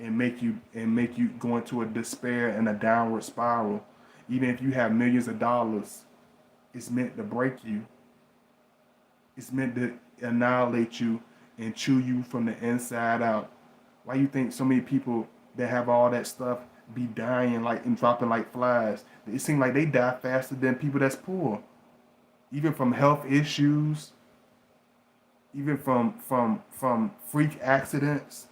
and make you go into a despair and a downward spiral. Even if you have millions of dollars, it's meant to break you. It's meant to annihilate you and chew you from the inside out. Why you think so many people that have all that stuff be dying like and dropping like flies? It seems like they die faster than people that's poor. Even from health issues, even from freak accidents,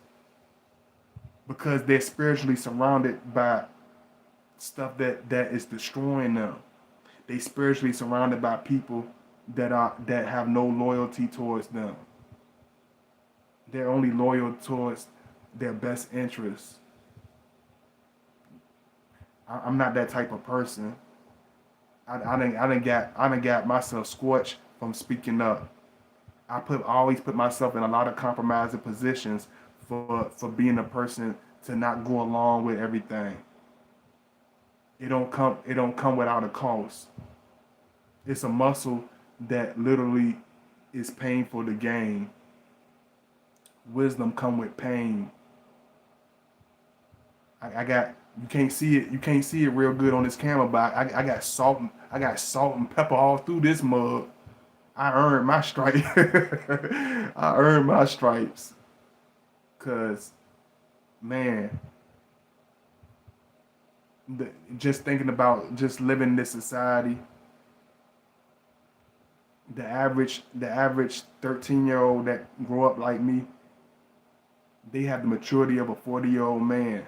because they're spiritually surrounded by stuff that is destroying them. They spiritually surrounded by people that have no loyalty towards them. They're only loyal towards their best interests. I'm not that type of person. I done got myself scorched from speaking up. Always put myself in a lot of compromising positions for being a person to not go along with everything. It don't come without a cost. It's a muscle that literally is painful to gain. Wisdom come with pain. I got you can't see it. You can't see it real good on this camera, but I got salt. I got salt and pepper all through this mug. I earned my stripes. I earned my stripes. Cause man, just thinking about just living in this society, the average 13-year-old that grew up like me, they have the maturity of a 40-year-old man.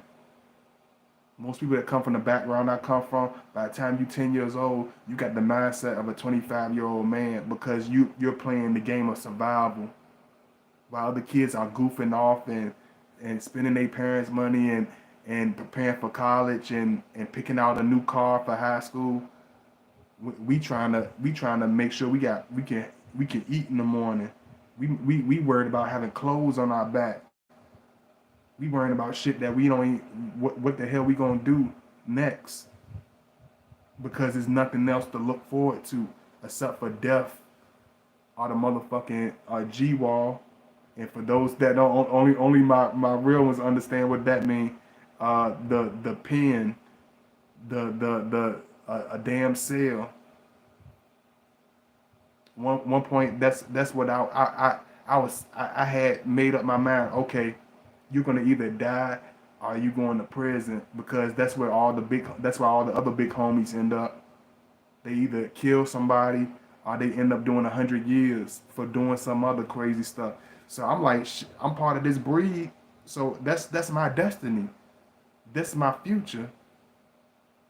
Most people that come from the background I come from, by the time you're 10 years old, you got the mindset of a 25-year-old man because you're playing the game of survival. While other kids are goofing off and spending their parents' money and preparing for college and picking out a new car for high school, we trying to make sure we can eat in the morning. We worried about having clothes on our back. We worrying about shit that we don't even, what the hell we gonna do next, because there's nothing else to look forward to except for death or the motherfucking G wall. And for those that don't, only my real ones understand what that mean. The pen, the a damn cell. One point, that's what I had made up my mind. Okay, you're gonna either die or you going to prison, because that's where all the other big homies end up. They either kill somebody or they end up doing 100 years for doing some other crazy stuff. So I'm like, I'm part of this breed. So that's my destiny. That's my future.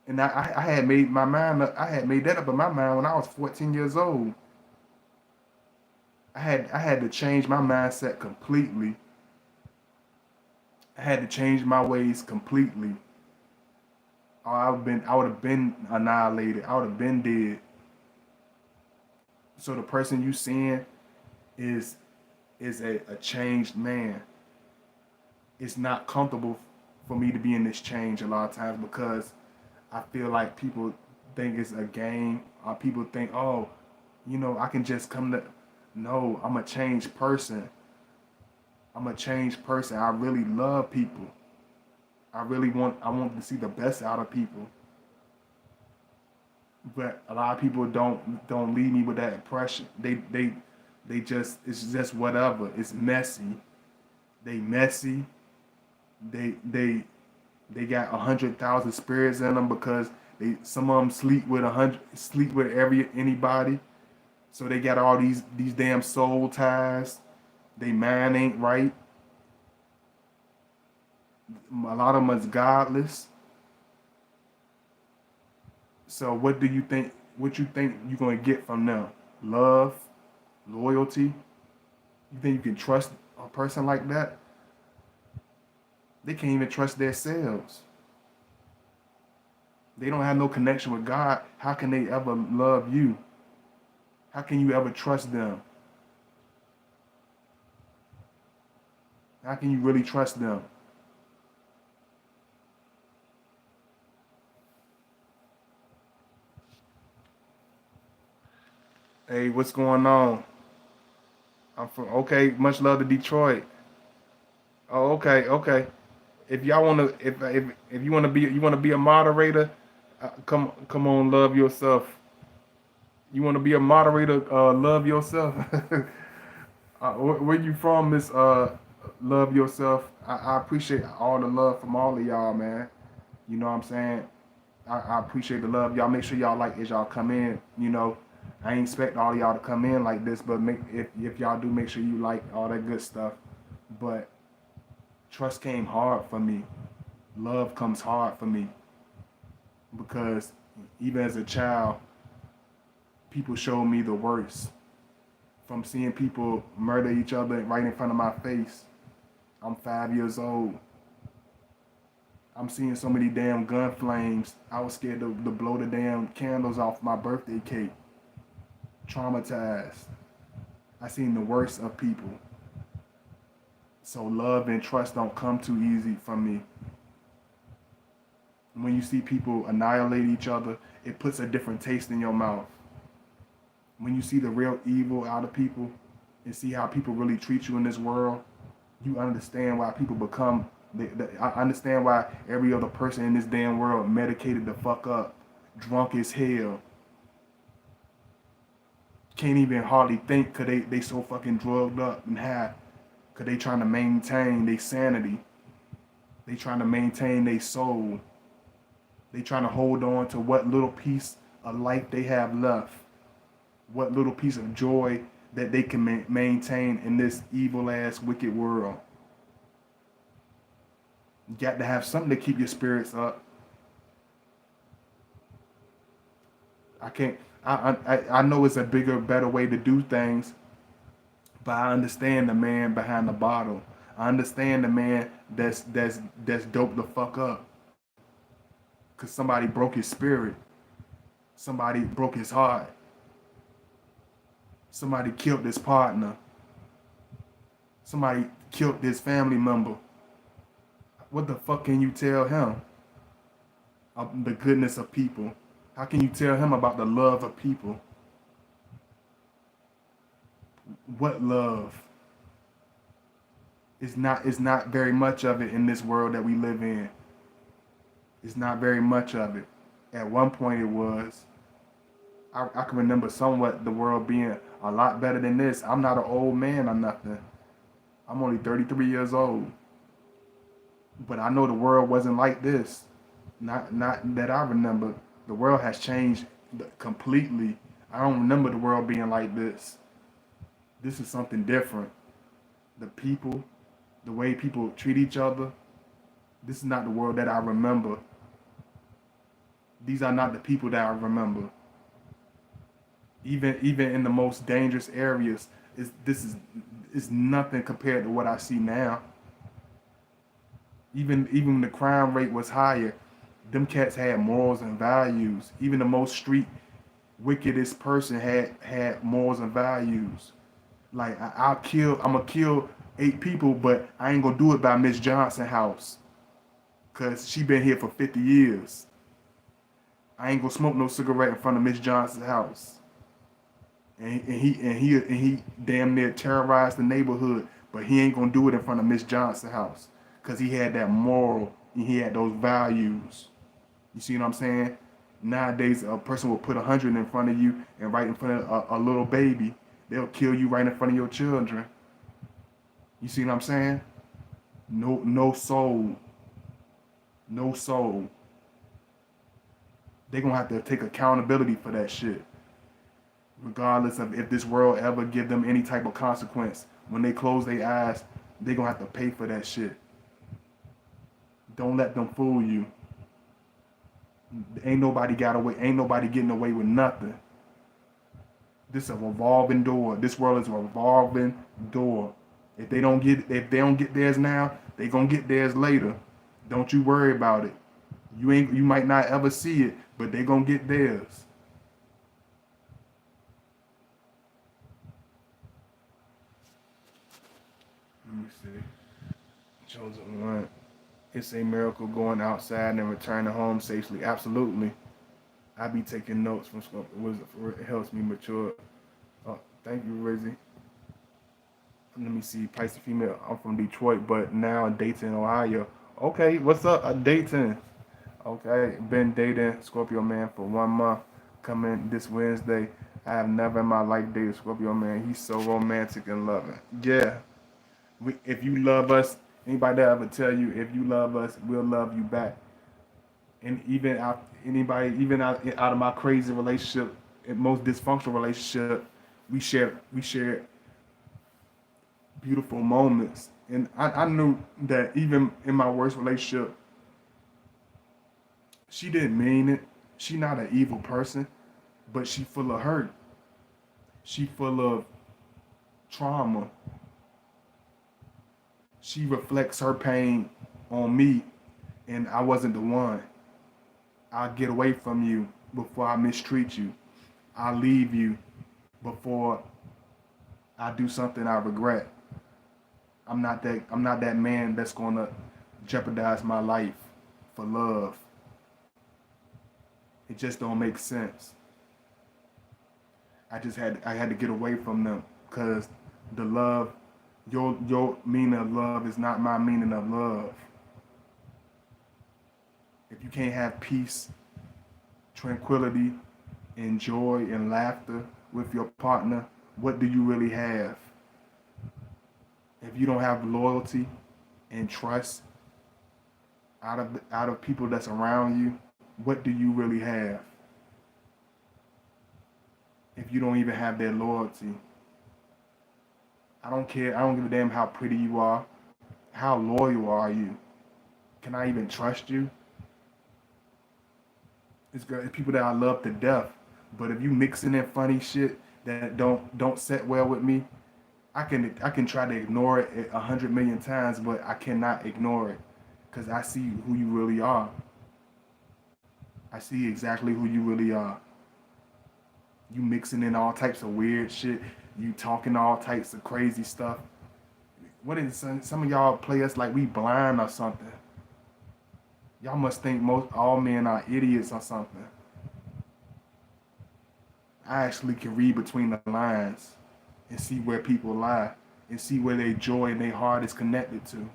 And I had made my mind up. I had made that up in my mind when I was 14 years old. I had to change my mindset completely. I had to change my ways completely. Or I would have been annihilated. I would have been dead. So the person you seeing is a changed man. It's not comfortable for me to be in this change a lot of times, because I feel like people think it's a game, or people think, oh, I can just come to. No, I'm a changed person. I'm a changed person. I really love people. I want to see the best out of people. But a lot of people don't leave me with that impression. They just, it's just whatever. It's messy. They messy. They got 100,000 spirits in them, because some of them sleep with anybody. So they got all these damn soul ties. They mind ain't right. A lot of them is godless. So what do you think? What you think you're gonna get from them? Love, loyalty. You think you can trust a person like that? They can't even trust themselves. They don't have no connection with God. How can they ever love you? How can you ever trust them? How can you really trust them? Hey, what's going on? I'm from, okay. Much love to Detroit. Oh, okay, okay. If y'all wanna, if you wanna be a moderator, come on, love yourself. You wanna be a moderator, love yourself. Where you from, Miss Love Yourself? I appreciate all the love from all of y'all, man. You know what I'm saying? I appreciate the love. Y'all make sure y'all like as y'all come in. I ain't expect all of y'all to come in like this, but if y'all do, make sure you like all that good stuff. But trust came hard for me. Love comes hard for me, because even as a child, people showed me the worst. From seeing people murder each other right in front of my face. I'm 5 years old. I'm seeing so many damn gun flames. I was scared to blow the damn candles off my birthday cake. Traumatized. I seen the worst of people. So love and trust don't come too easy from me. When you see people annihilate each other, it puts a different taste in your mouth. When you see the real evil out of people and see how people really treat you in this world, you understand why people become. I understand why every other person in this damn world medicated the fuck up, drunk as hell, can't even hardly think because they so fucking drugged up and high because they trying to maintain their sanity. They trying to maintain their soul. They trying to hold on to what little piece of life they have left, what little piece of joy that they can maintain in this evil ass wicked world. You got to have something to keep your spirits up. I can't. I know it's a bigger, better way to do things, but I understand the man behind the bottle. I understand the man that's dope the fuck up. Cause somebody broke his spirit. Somebody broke his heart. Somebody killed his partner. Somebody killed his family member. What the fuck can you tell him of the goodness of people? How can you tell him about the love of people? What love? It's not very much of it in this world that we live in. It's not very much of it. At one point it was. I can remember somewhat the world being a lot better than this. I'm not an old man or nothing. I'm only 33 years old. But I know the world wasn't like this. Not that I remember. The world has changed completely. I don't remember the world being like this. This is something different. The people, the way people treat each other, this is not the world that I remember. These are not the people that I remember. Even in the most dangerous areas, this is nothing compared to what I see now. Even when the crime rate was higher, them cats had morals and values. Even the most street wickedest person had morals and values. Like I'm gonna kill 8 people, but I ain't gonna do it by Miss Johnson house, cause she been here for 50 years. I ain't gonna smoke no cigarette in front of Miss Johnson's house. And he damn near terrorized the neighborhood, but he ain't gonna do it in front of Miss Johnson's house, cause he had that moral and he had those values. You see what I'm saying? Nowadays, a person will put 100 in front of you and right in front of a little baby. They'll kill you right in front of your children. You see what I'm saying? No soul. No soul. They're gonna have to take accountability for that shit. Regardless of if this world ever give them any type of consequence. When they close their eyes, they're gonna have to pay for that shit. Don't let them fool you. Ain't nobody getting away with nothing. This is a revolving door. This world is a revolving door. If they don't get theirs now, they gonna get theirs later. Don't you worry about it. You might not ever see it, but they gonna get theirs. Let me see. Chosen one. It's a miracle going outside and returning home safely. Absolutely. I be taking notes from Scorpio. It helps me mature. Oh, thank you, Rizzy. Let me see. Pisces female. I'm from Detroit, but now in Dayton, Ohio. Okay, what's up, Dayton? Okay, been dating Scorpio man for 1 month. Coming this Wednesday. I have never in my life dated Scorpio man. He's so romantic and loving. Yeah. If you love us, anybody that ever tell you if you love us, we'll love you back. And even out of my crazy relationship, and most dysfunctional relationship, we share beautiful moments. And I knew that even in my worst relationship, she didn't mean it. She not an evil person, but she full of hurt. She full of trauma. She reflects her pain on me, and I wasn't the one. I'll get away from you before I mistreat you. I'll leave you before I do something I regret. I'm not that man that's gonna jeopardize my life for love. It just don't make sense. I had to get away from them because the love, your meaning of love is not my meaning of love. If you can't have peace, tranquility, and joy and laughter with your partner, what do you really have? If you don't have loyalty and trust out of people that's around you, what do you really have? If you don't even have their loyalty, I don't care. I don't give a damn how pretty you are. How loyal are you? Can I even trust you? It's people that I love to death. But if you mixing in funny shit that don't set well with me, I can try to ignore it 100 million times, but I cannot ignore it because I see who you really are. I see exactly who you really are. You mixing in all types of weird shit. You talking all types of crazy stuff. What is some of y'all play us like we blind or something? Y'all must think most all men are idiots or something. I actually can read between the lines and see where people lie and see where their joy and their heart is connected to.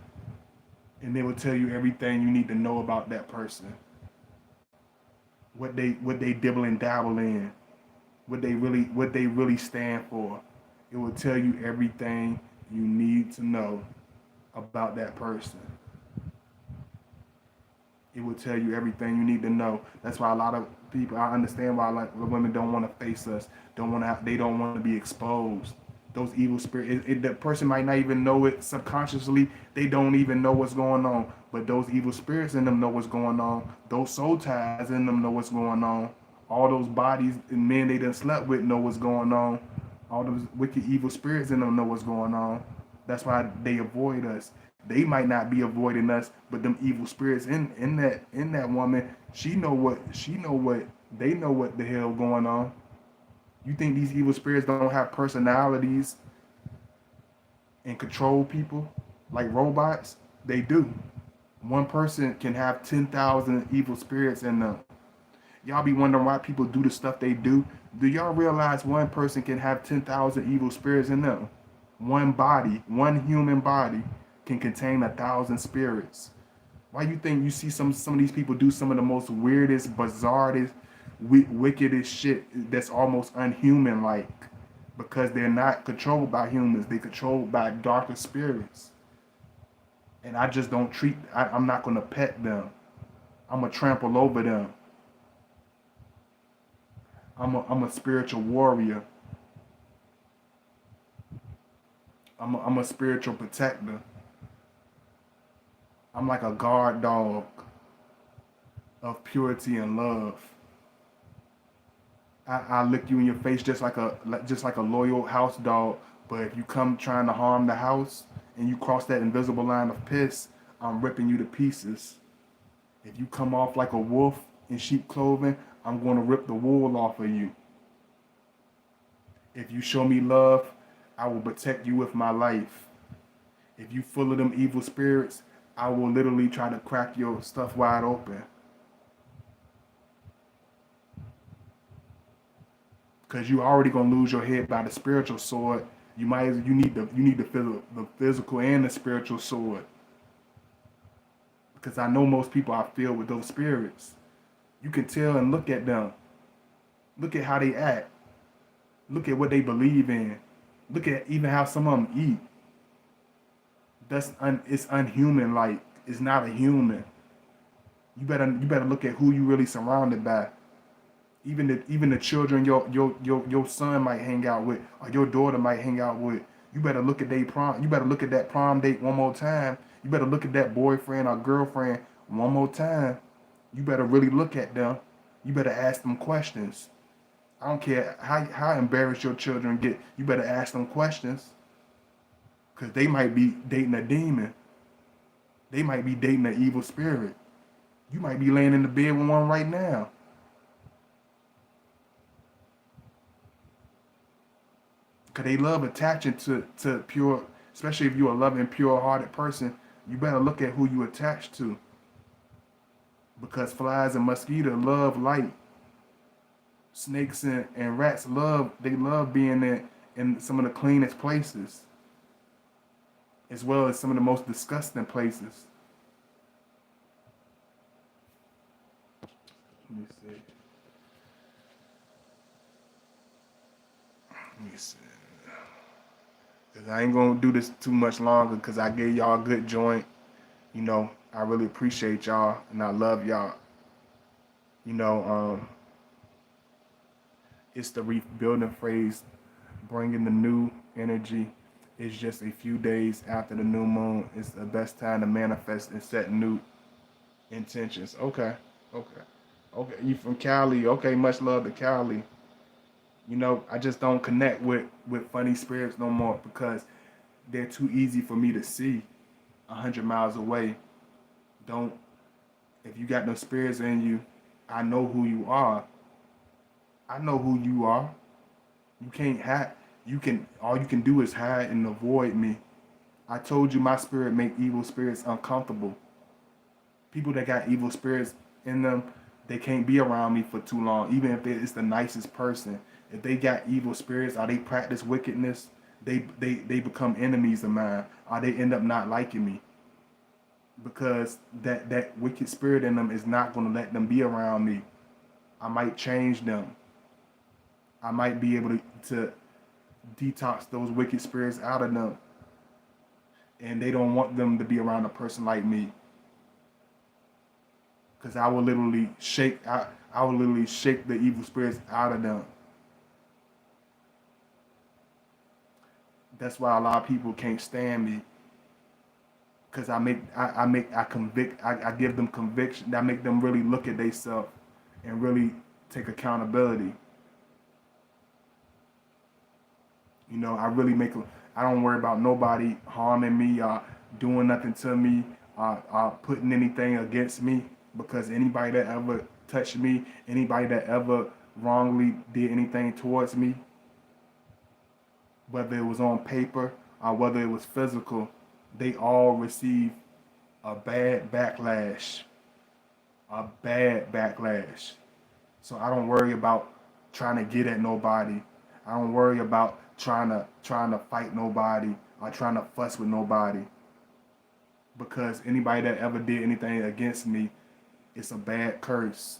And they will tell you everything you need to know about that person. What they dibble and dabble in, what they really stand for. It will tell you everything you need to know about that person. It will tell you everything you need to know. That's why a lot of people, I understand why like the women don't want to face us, they don't want to be exposed. Those evil spirits, the person might not even know it subconsciously. They don't even know what's going on, but those evil spirits in them know what's going on. Those soul ties in them know what's going on. All those bodies and men they done slept with know what's going on. All those wicked evil spirits in them know what's going on. That's why they avoid us. They might not be avoiding us, but them evil spirits in that woman, they know what the hell going on. You think these evil spirits don't have personalities and control people like robots? They do. One person can have 10,000 evil spirits in them. Y'all be wondering why people do the stuff they do. Do y'all realize one person can have 10,000 evil spirits in them? One body, one human body can contain 1,000 spirits. Why you think you see some of these people do some of the most weirdest, bizarrest, wickedest shit that's almost unhuman like? Because they're not controlled by humans. They're controlled by darker spirits. And I just don't I'm not going to pet them. I'm going to trample over them. I'm a spiritual warrior. I'm a spiritual protector. I'm like a guard dog of purity and love. I lick you in your face just like a loyal house dog. But if you come trying to harm the house and you cross that invisible line of piss, I'm ripping you to pieces. If you come off like a wolf in sheep clothing, I'm going to rip the wool off of you. If you show me love, I will protect you with my life. If you full of them evil spirits, I will literally try to crack your stuff wide open. Because you already gonna lose your head by the spiritual sword. You need the physical and the spiritual sword. Because I know most people are filled with those spirits. You can tell and look at them. Look at how they act. Look at what they believe in. Look at even how some of them eat. It's unhuman. Like it's not a human. You better look at who you really surrounded by. Even the children your son might hang out with or your daughter might hang out with. You better look at their prom. You better look at that prom date one more time. You better look at that boyfriend or girlfriend one more time. You better really look at them. You better ask them questions. I don't care how embarrassed your children get. You better ask them questions. Because they might be dating a demon. They might be dating an evil spirit. You might be laying in the bed with one right now. Because they love attaching to pure, especially if you're a loving, pure-hearted person. You better look at who you attach to. Because flies and mosquitoes love light. Snakes and rats they love being in some of the cleanest places, as well as some of the most disgusting places. Let me see. Let me see. Cause I ain't gonna do this too much longer because I gave y'all a good joint. You know, I really appreciate y'all and I love y'all. You know, it's the rebuilding phrase, bringing the new energy. It's just a few days after the new moon. It's the best time to manifest and set new intentions. Okay, okay, okay. You from Cali? Okay, much love to Cali. You know, I just don't connect with funny spirits no more because they're too easy for me to see 100 miles away. Don't If you got no spirits in you, I know who you are. I know who you are. You can't hide. You can All you can do is hide and avoid me. I told you my spirit make evil spirits uncomfortable. People that got evil spirits in them, they can't be around me for too long, even if it's the nicest person. If they got evil spirits or they practice wickedness, they become enemies of mine, or they end up not liking me because that wicked spirit in them is not going to let them be around me. I might change them. I might be able to detox those wicked spirits out of them, and they don't want them to be around a person like me. Because I will literally shake the evil spirits out of them. That's why a lot of people can't stand me. Because I give them conviction. I make them really look at themselves and really take accountability. You know, I don't worry about nobody harming me or doing nothing to me or putting anything against me because anybody that ever touched me, anybody that ever wrongly did anything towards me, whether it was on paper or whether it was physical, they all receive a bad backlash. A bad backlash. So I don't worry about trying to get at nobody. I don't worry about trying to fight nobody or trying to fuss with nobody. Because anybody that ever did anything against me, it's a bad curse.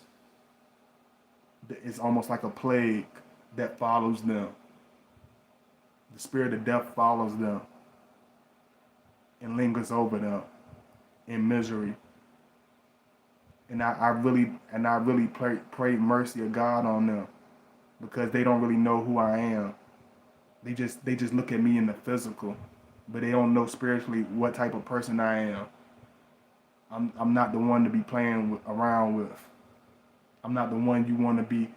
It's almost like a plague that follows them. The spirit of death follows them and lingers over them in misery. And I really pray mercy of God on them because they don't really know who I am. They just look at me in the physical, but they don't know spiritually what type of person I am. I'm not the one to be playing around with. I'm not the one you want to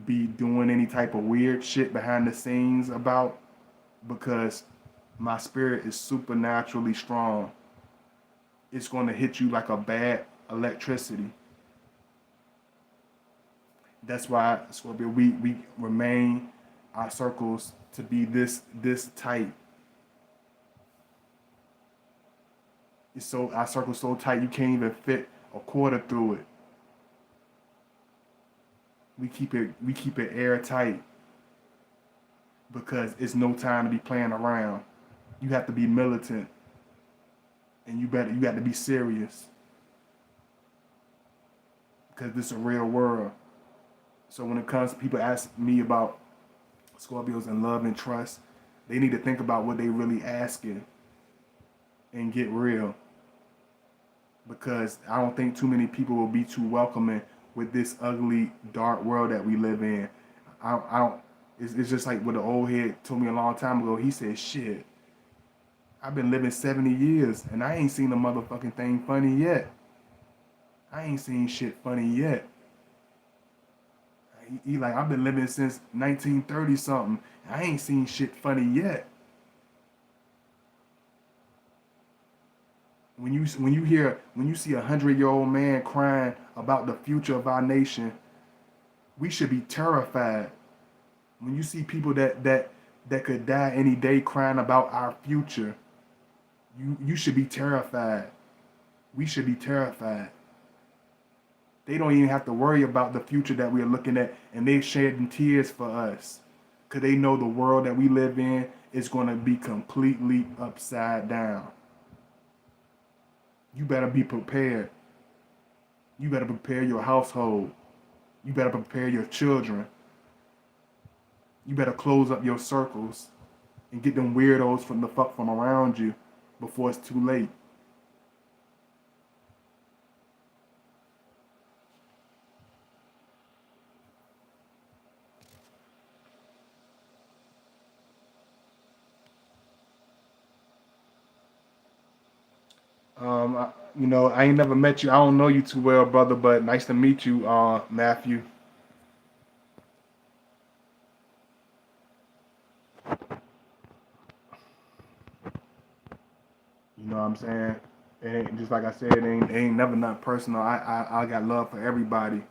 be doing any type of weird shit behind the scenes about because my spirit is supernaturally strong. It's going to hit you like a bad electricity. That's why, Scorpio, we remain our circles to be this tight. Our circle's so tight you can't even fit a quarter through it. We keep it airtight because it's no time to be playing around. You have to be militant, and you got to be serious because this is a real world. So when it comes, people ask me about Scorpios and love and trust. They need to think about what they really asking and get real. Because I don't think too many people will be too welcoming with this ugly, dark world that we live in. I don't. It's just like what the old head told me a long time ago. He said, "Shit, I've been living 70 years and I ain't seen a motherfucking thing funny yet. I ain't seen shit funny yet." He like, I've been living since 1930 something. I ain't seen shit funny yet. When you see 100-year-old man crying about the future of our nation, we should be terrified. When you see people that could die any day crying about our future, you should be terrified. We should be terrified. They don't even have to worry about the future that we're looking at, and they shedding tears for us, because they know the world that we live in is going to be completely upside down. You better be prepared. You better prepare your household. You better prepare your children. You better close up your circles and get them weirdos from the fuck from around you before it's too late. I ain't never met you. I don't know you too well, brother, but nice to meet you, Matthew. You know what I'm saying? It ain't just like I said. It ain't never nothing personal. I got love for everybody.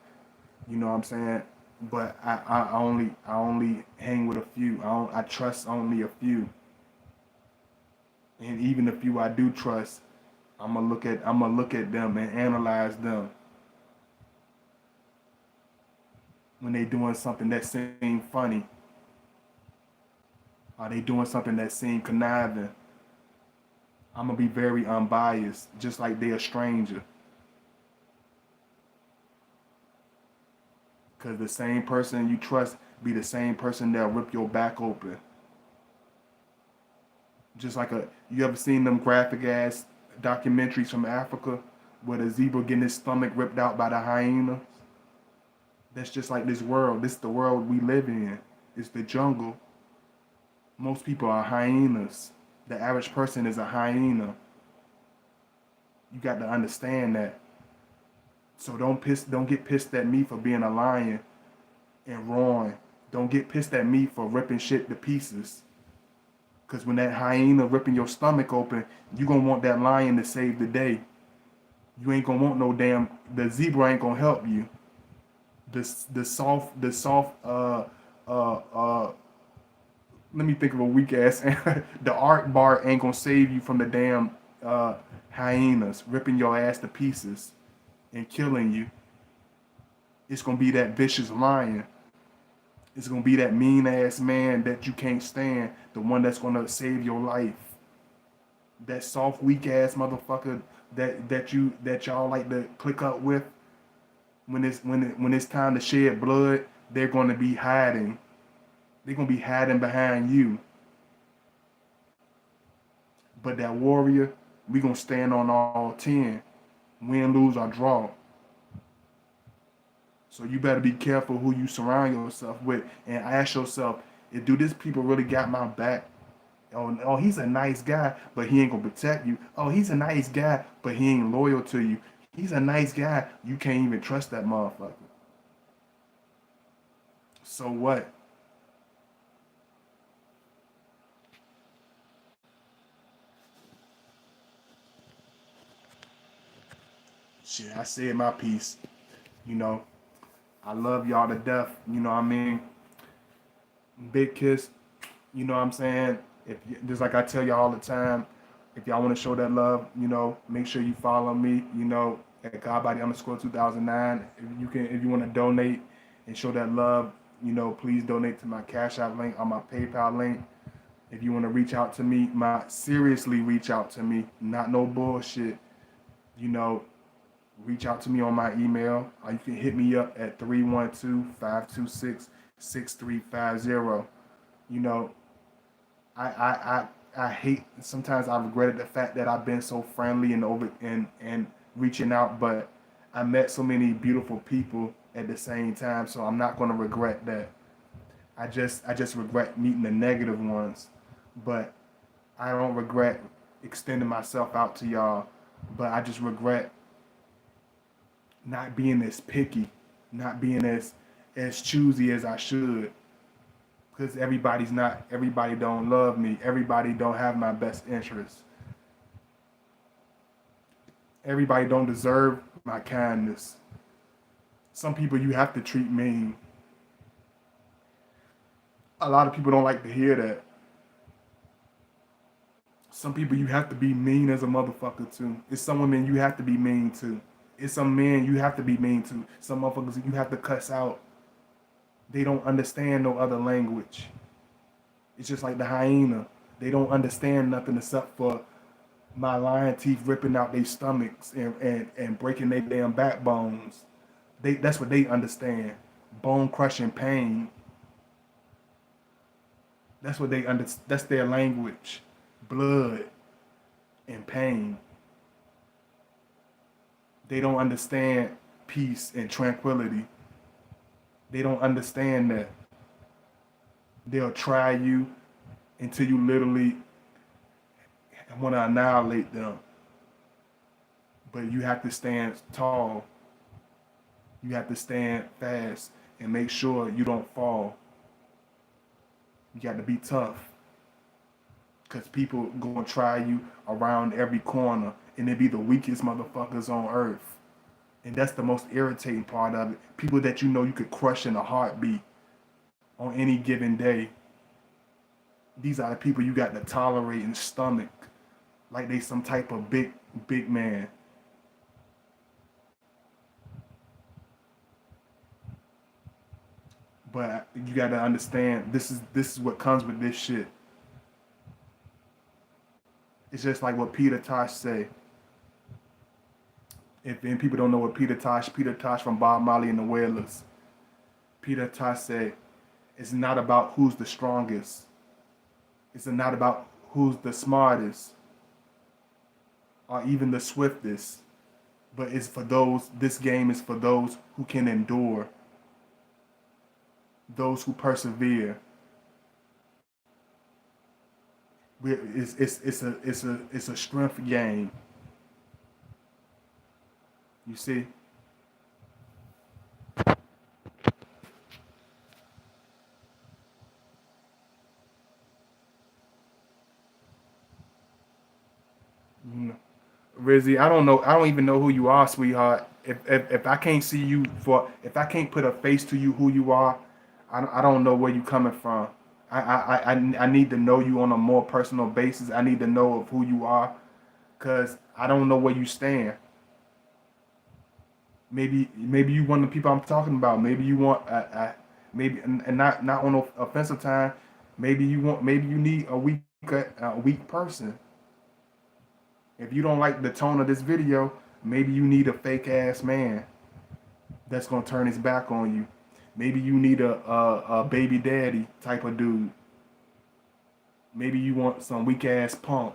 You know what I'm saying? But I only hang with a few. I trust only a few, and even the few I do trust, I'm gonna look at them and analyze them when they doing something that seem funny. Are they doing something that seem conniving? I'm gonna be very unbiased, just like they a stranger. Cause the same person you trust be the same person that'll rip your back open. Just like you ever seen them graphic ass documentaries from Africa where the zebra getting his stomach ripped out by the hyena? That's just like this world. This is the world we live in. It's the jungle. Most people are hyenas. The average person is a hyena. You got to understand that. So don't get pissed at me for being a lion and roaring. Don't get pissed at me for ripping shit to pieces. Cause when that hyena ripping your stomach open, you gonna want that lion to save the day. You ain't gonna want no damn. The zebra ain't gonna help you. The soft uh uh. Let me think of a weak ass. The art bar ain't gonna save you from the damn hyenas ripping your ass to pieces and killing you. It's gonna be that vicious lion. It's gonna be that mean ass man that you can't stand, the one that's gonna save your life. That soft, weak ass motherfucker that y'all like to click up with. When it's time to shed blood, they're gonna be hiding. They're gonna be hiding behind you. But that warrior, we gonna stand on all 10. Win, lose, or draw. So you better be careful who you surround yourself with and ask yourself, do this people really got my back? Oh, he's a nice guy, but he ain't gonna protect you. Oh, he's a nice guy, but he ain't loyal to you. He's a nice guy. You can't even trust that motherfucker. So what? Shit, I said my piece. You know, I love y'all to death. You know what I mean? Big kiss. You know what I'm saying? If just like I tell y'all all the time, if y'all want to show that love, make sure you follow me. At Godbody_2009. If you want to donate and show that love, please donate to my Cash App link or my PayPal link. If you want to reach out to me, seriously reach out to me, not no bullshit. You know, reach out to me on my email, or you can hit me up at 312-526-6350. You know, I hate, sometimes I regretted the fact that I've been so friendly and reaching out, but I met so many beautiful people at the same time, so I'm not gonna regret that. I just regret meeting the negative ones, but I don't regret extending myself out to y'all. But I just regret not being as picky, not being as choosy as I should. Because everybody don't love me. Everybody don't have my best interests. Everybody don't deserve my kindness. Some people you have to treat mean. A lot of people don't like to hear that. Some people you have to be mean as a motherfucker to. It's some women you have to be mean to. It's some men you have to be mean to. Some motherfuckers you have to cuss out. They don't understand no other language. It's just like the hyena. They don't understand nothing except for my lion teeth ripping out their stomachs and breaking their damn backbones. That's what they understand. Bone crushing pain. That's what they understand. That's their language. Blood and pain. They don't understand peace and tranquility. They don't understand that. They'll try you until you literally want to annihilate them. But you have to stand tall. You have to stand fast and make sure you don't fall. You got to be tough. Because people going to try you around every corner. And they be the weakest motherfuckers on earth. And that's the most irritating part of it. People that you know you could crush in a heartbeat on any given day. These are the people you got to tolerate and stomach. Like they some type of big man. But you got to understand, this is what comes with this shit. It's just like what Peter Tosh say. If people don't know what Peter Tosh from Bob Marley and the Wailers. Peter Tosh said, it's not about who's the strongest. It's not about who's the smartest or even the swiftest. But it's for those, this game is for those who can endure. Those who persevere. It's a strength game. You see? Rizzy, I don't know. I don't even know who you are, sweetheart. If I can't see you if I can't put a face to you who you are, I don't know where you coming from. I need to know you on a more personal basis. I need to know of who you are, cause I don't know where you stand. Maybe you one of the people I'm talking about. Maybe you want maybe and not on offensive time. Maybe you need a weak person. If you don't like the tone of this video, maybe you need a fake ass man that's gonna turn his back on you. Maybe you need a baby daddy type of dude. Maybe you want some weak ass punk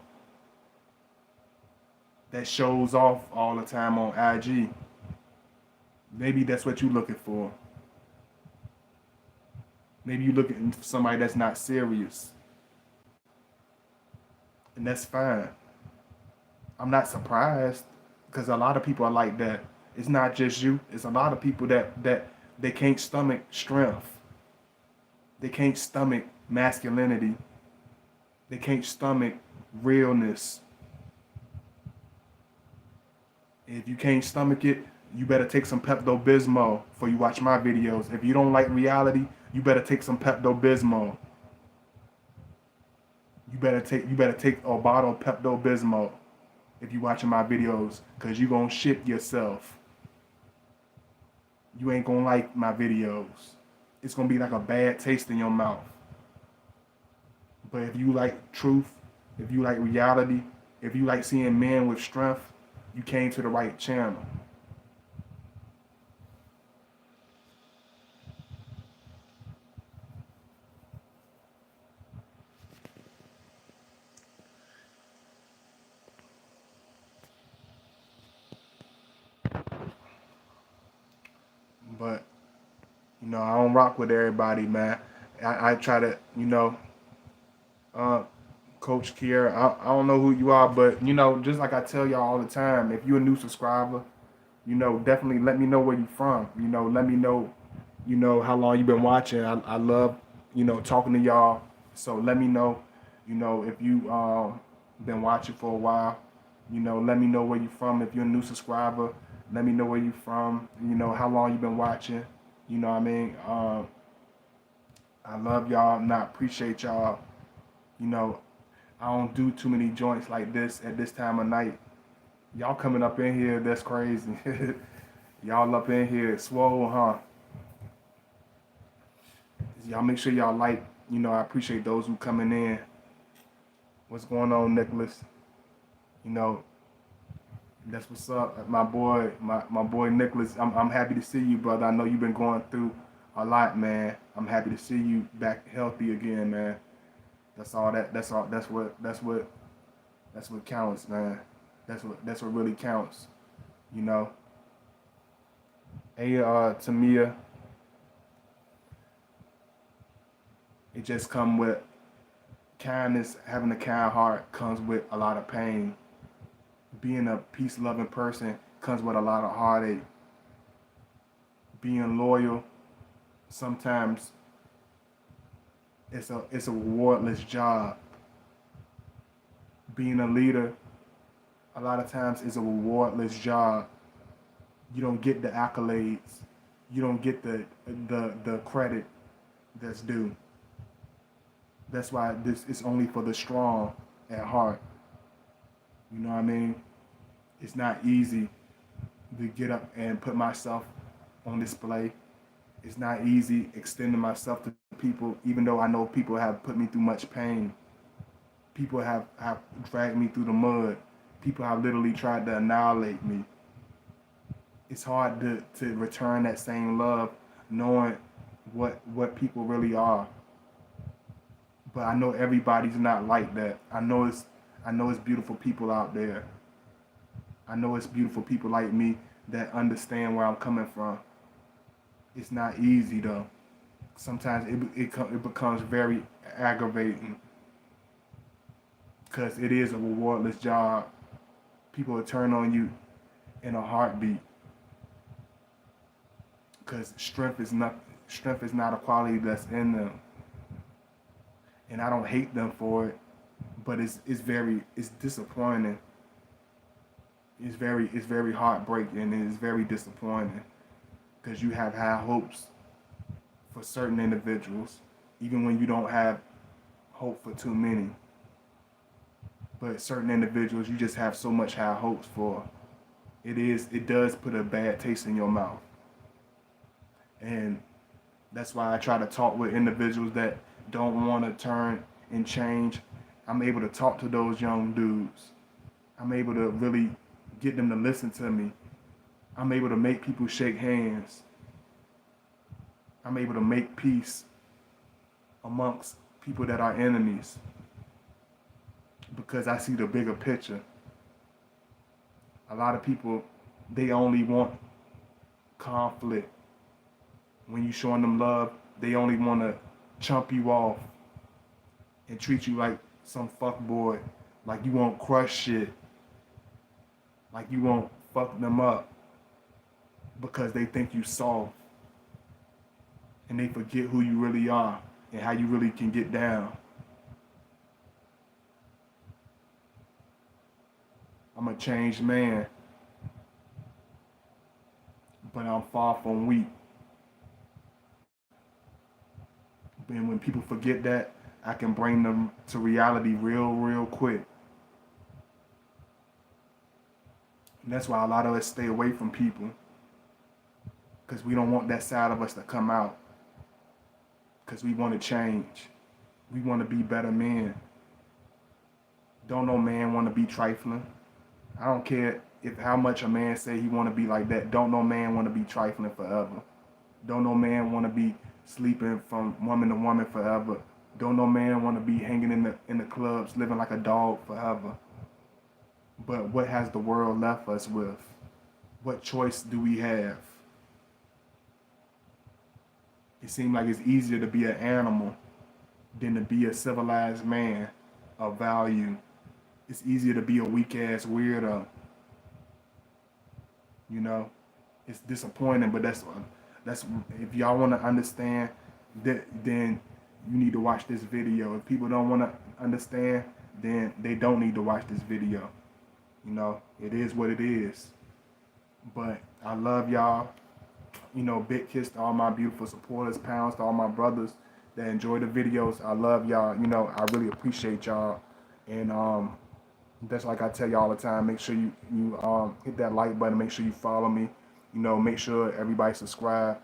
that shows off all the time on IG. Maybe that's what you're looking for. Maybe you're looking for somebody that's not serious. And that's fine. I'm not surprised because a lot of people are like that. It's not just you. It's a lot of people that they can't stomach strength. They can't stomach masculinity. They can't stomach realness. If you can't stomach it, you better take some Pepto-Bismol before you watch my videos. If you don't like reality, you better take some Pepto-Bismol. You better take a bottle of Pepto-Bismol if you watching my videos, because you gonna shit yourself. You ain't gonna like my videos. It's gonna be like a bad taste in your mouth. But if you like truth, if you like reality, if you like seeing men with strength, you came to the right channel. But I don't rock with everybody, man. I try to, uh, Coach Kier. I don't know who you are, but just like I tell y'all all the time, if you're a new subscriber, definitely let me know where you from. Let me know, how long you've been watching. I love, talking to y'all. So let me know, if you been watching for a while. You know, let me know where you from. If you're a new subscriber, let me know where you from. You know, how long you been watching. You know what I mean? I love y'all and I appreciate y'all. You know, I don't do too many joints like this at this time of night. Y'all coming up in here, that's crazy. Y'all up in here, swole, huh? Y'all make sure y'all like, you know, I appreciate those who coming in. What's going on, Nicholas? You know, that's what's up. My boy Nicholas, I'm happy to see you, brother. I know you've been going through a lot, man. I'm happy to see you back healthy again, man. That's what counts, man. That's what really counts, you know. Hey, Tamia, it just come with kindness. Having a kind heart comes with a lot of pain. Being a peace-loving person comes with a lot of heartache. Being loyal, sometimes it's a rewardless job. Being a leader, a lot of times is a rewardless job. You don't get the accolades. You don't get the credit that's due. That's why this is only for the strong at heart. You know what I mean? It's not easy to get up and put myself on display. It's not easy extending myself to people, even though I know people have put me through much pain. People have dragged me through the mud. People have literally tried to annihilate me. It's hard to return that same love knowing what people really are. But I know everybody's not like that. I know it's beautiful people out there. I know it's beautiful people like me that understand where I'm coming from. It's not easy though. Sometimes it becomes very aggravating because it is a rewardless job. People will turn on you in a heartbeat because strength is not a quality that's in them, and I don't hate them for it, but it's disappointing. It's very heartbreaking and it's very disappointing because you have high hopes for certain individuals, even when you don't have hope for too many. But certain individuals you just have so much high hopes for. It does put a bad taste in your mouth. And that's why I try to talk with individuals that don't want to turn and change. I'm able to talk to those young dudes. I'm able to really get them to listen to me. I'm able to make people shake hands. I'm able to make peace amongst people that are enemies because I see the bigger picture. A lot of people, they only want conflict. When you showing them love, they only want to chump you off and treat you like some fuck boy, like you won't crush shit, like you won't fuck them up because they think you soft and they forget who you really are and how you really can get down. I'm a changed man, but I'm far from weak. And when people forget that, I can bring them to reality real quick. And that's why a lot of us stay away from people, because we don't want that side of us to come out, because we want to change. We want to be better men. Don't no man want to be trifling. I don't care if how much a man say he want to be like that. Don't no man want to be trifling forever. Don't no man want to be sleeping from woman to woman forever. Don't no man want to be hanging in the clubs, living like a dog forever. But what has the world left us with? What choice do we have? It seems like it's easier to be an animal than to be a civilized man of value. It's easier to be a weak ass weirdo. You know, it's disappointing, but that's if y'all want to understand that, then you need to watch this video. If people don't want to understand, then they don't need to watch this video. You know, it is what it is. But I love y'all. You know, big kiss to all my beautiful supporters, pounds to all my brothers that enjoy the videos. I love y'all. You know, I really appreciate y'all. And that's like I tell you all the time. Make sure you hit that like button. Make sure you follow me. You know, make sure everybody subscribe.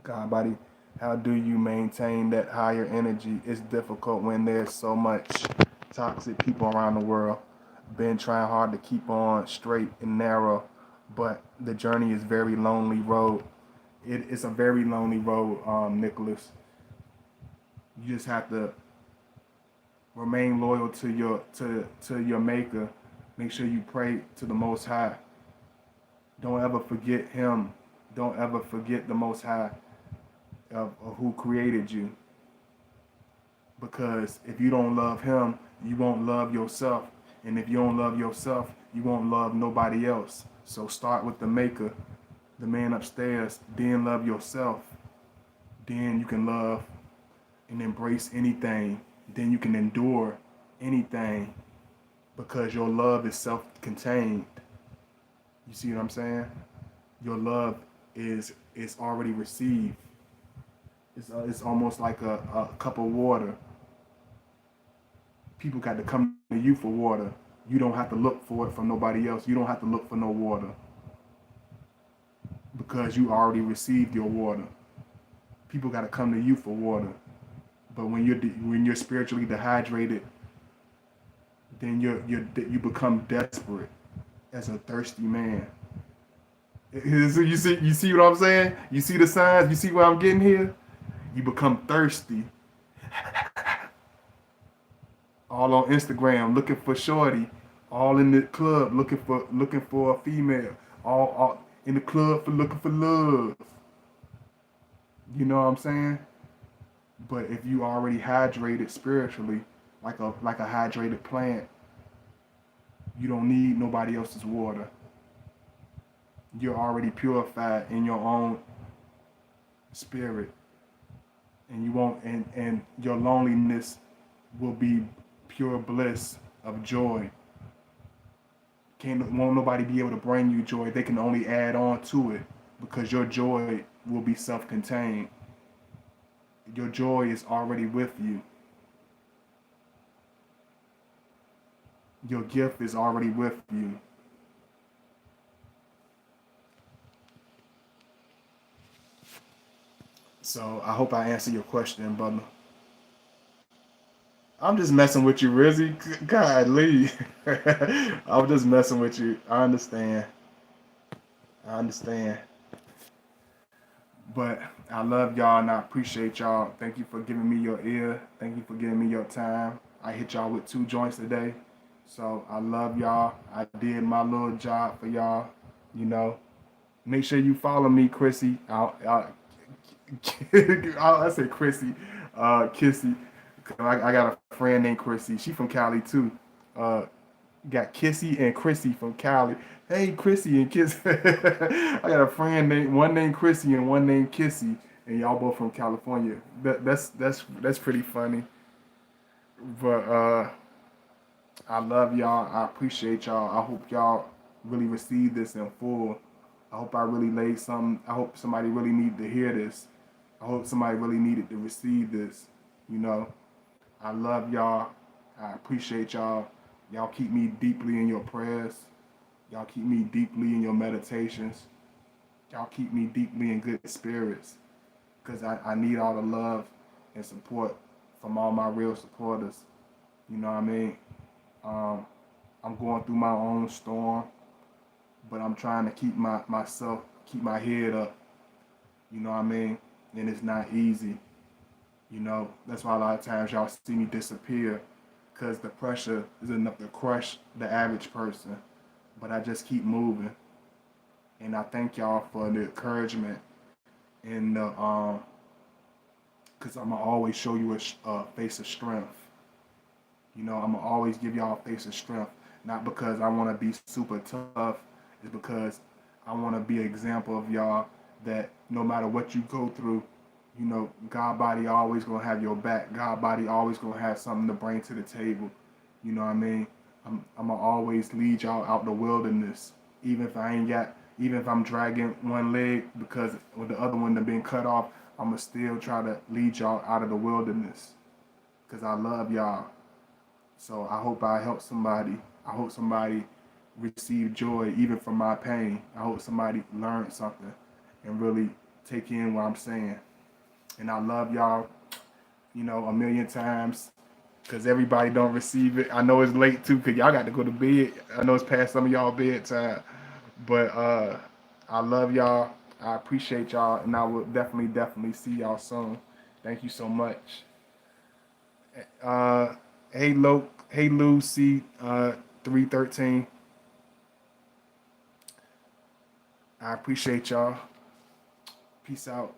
God, buddy, how do you maintain that higher energy? It's difficult when there's so much toxic people around the world. Been trying hard to keep on straight and narrow, but the journey is very lonely road. It's a very lonely road, Nicholas. You just have to remain loyal to your maker. Make sure you pray to the Most High. Don't ever forget Him. Don't ever forget the Most High of who created you. Because if you don't love Him, you won't love yourself. And if you don't love yourself, you won't love nobody else. So start with the maker, the man upstairs, then love yourself. Then you can love and embrace anything. Then you can endure anything because your love is self-contained. You see what I'm saying? Your love is already received. It's almost like a cup of water. People got to come to you for water. You don't have to look for it from nobody else. You don't have to look for no water because you already received your water. People got to come to you for water. But when you're spiritually dehydrated, then you become desperate as a thirsty man. So you see what I'm saying? You see the signs? You see what I'm getting here? You become thirsty. All on Instagram looking for shorty, all in the club looking for a female, all in the club for looking for love. You know what I'm saying? But if you already hydrated spiritually, like a hydrated plant, you don't need nobody else's water. You're already purified in your own spirit, and you won't and your loneliness will be pure bliss of joy. Won't nobody be able to bring you joy. They can only add on to it because your joy will be self-contained. Your joy is already with you. Your gift is already with you. So I hope I answered your question, brother. I'm just messing with you, Rizzy. God, Lee. I'm just messing with you. I understand. I understand. But I love y'all and I appreciate y'all. Thank you for giving me your ear. Thank you for giving me your time. I hit y'all with 2 joints today. So I love y'all. I did my little job for y'all. You know, make sure you follow me, Chrissy. I say Chrissy, Kissy. I got a friend named Chrissy. She from Cali too. Uh, got Kissy and Chrissy from Cali. Hey, Chrissy and Kiss. I got a friend named Chrissy and one named Kissy, and y'all both from California. That's pretty funny. But I love y'all. I appreciate y'all. I hope y'all really receive this in full. I hope I really laid some. I hope somebody really needed to hear this. I hope somebody really needed to receive this. You know, I love y'all. I appreciate y'all. Y'all keep me deeply in your prayers. Y'all keep me deeply in your meditations. Y'all keep me deeply in good spirits. Because I need all the love and support from all my real supporters. You know what I mean? I'm going through my own storm, but I'm trying to keep keep my head up. You know what I mean? And it's not easy. You know, that's why a lot of times y'all see me disappear because the pressure is enough to crush the average person. But I just keep moving. And I thank y'all for the encouragement and because I'm going to always show you a face of strength. You know, I'm going to always give y'all a face of strength. Not because I want to be super tough. It's because I want to be an example of y'all that no matter what you go through, you know, God body always going to have your back. God body always going to have something to bring to the table. You know what I mean? I'm gonna always lead y'all out the wilderness, even if even if I'm dragging one leg because with the other one that been cut off. I'm gonna still try to lead y'all out of the wilderness, cause I love y'all. So I hope I help somebody. I hope somebody received joy even from my pain. I hope somebody learned something and really take in what I'm saying. And I love y'all, a million times. Cause everybody don't receive it. I know it's late too, cause y'all got to go to bed. I know it's past some of y'all bedtime. But I love y'all. I appreciate y'all, and I will definitely see y'all soon. Thank you so much. Uh, hey Lucy, 313. I appreciate y'all. Peace out.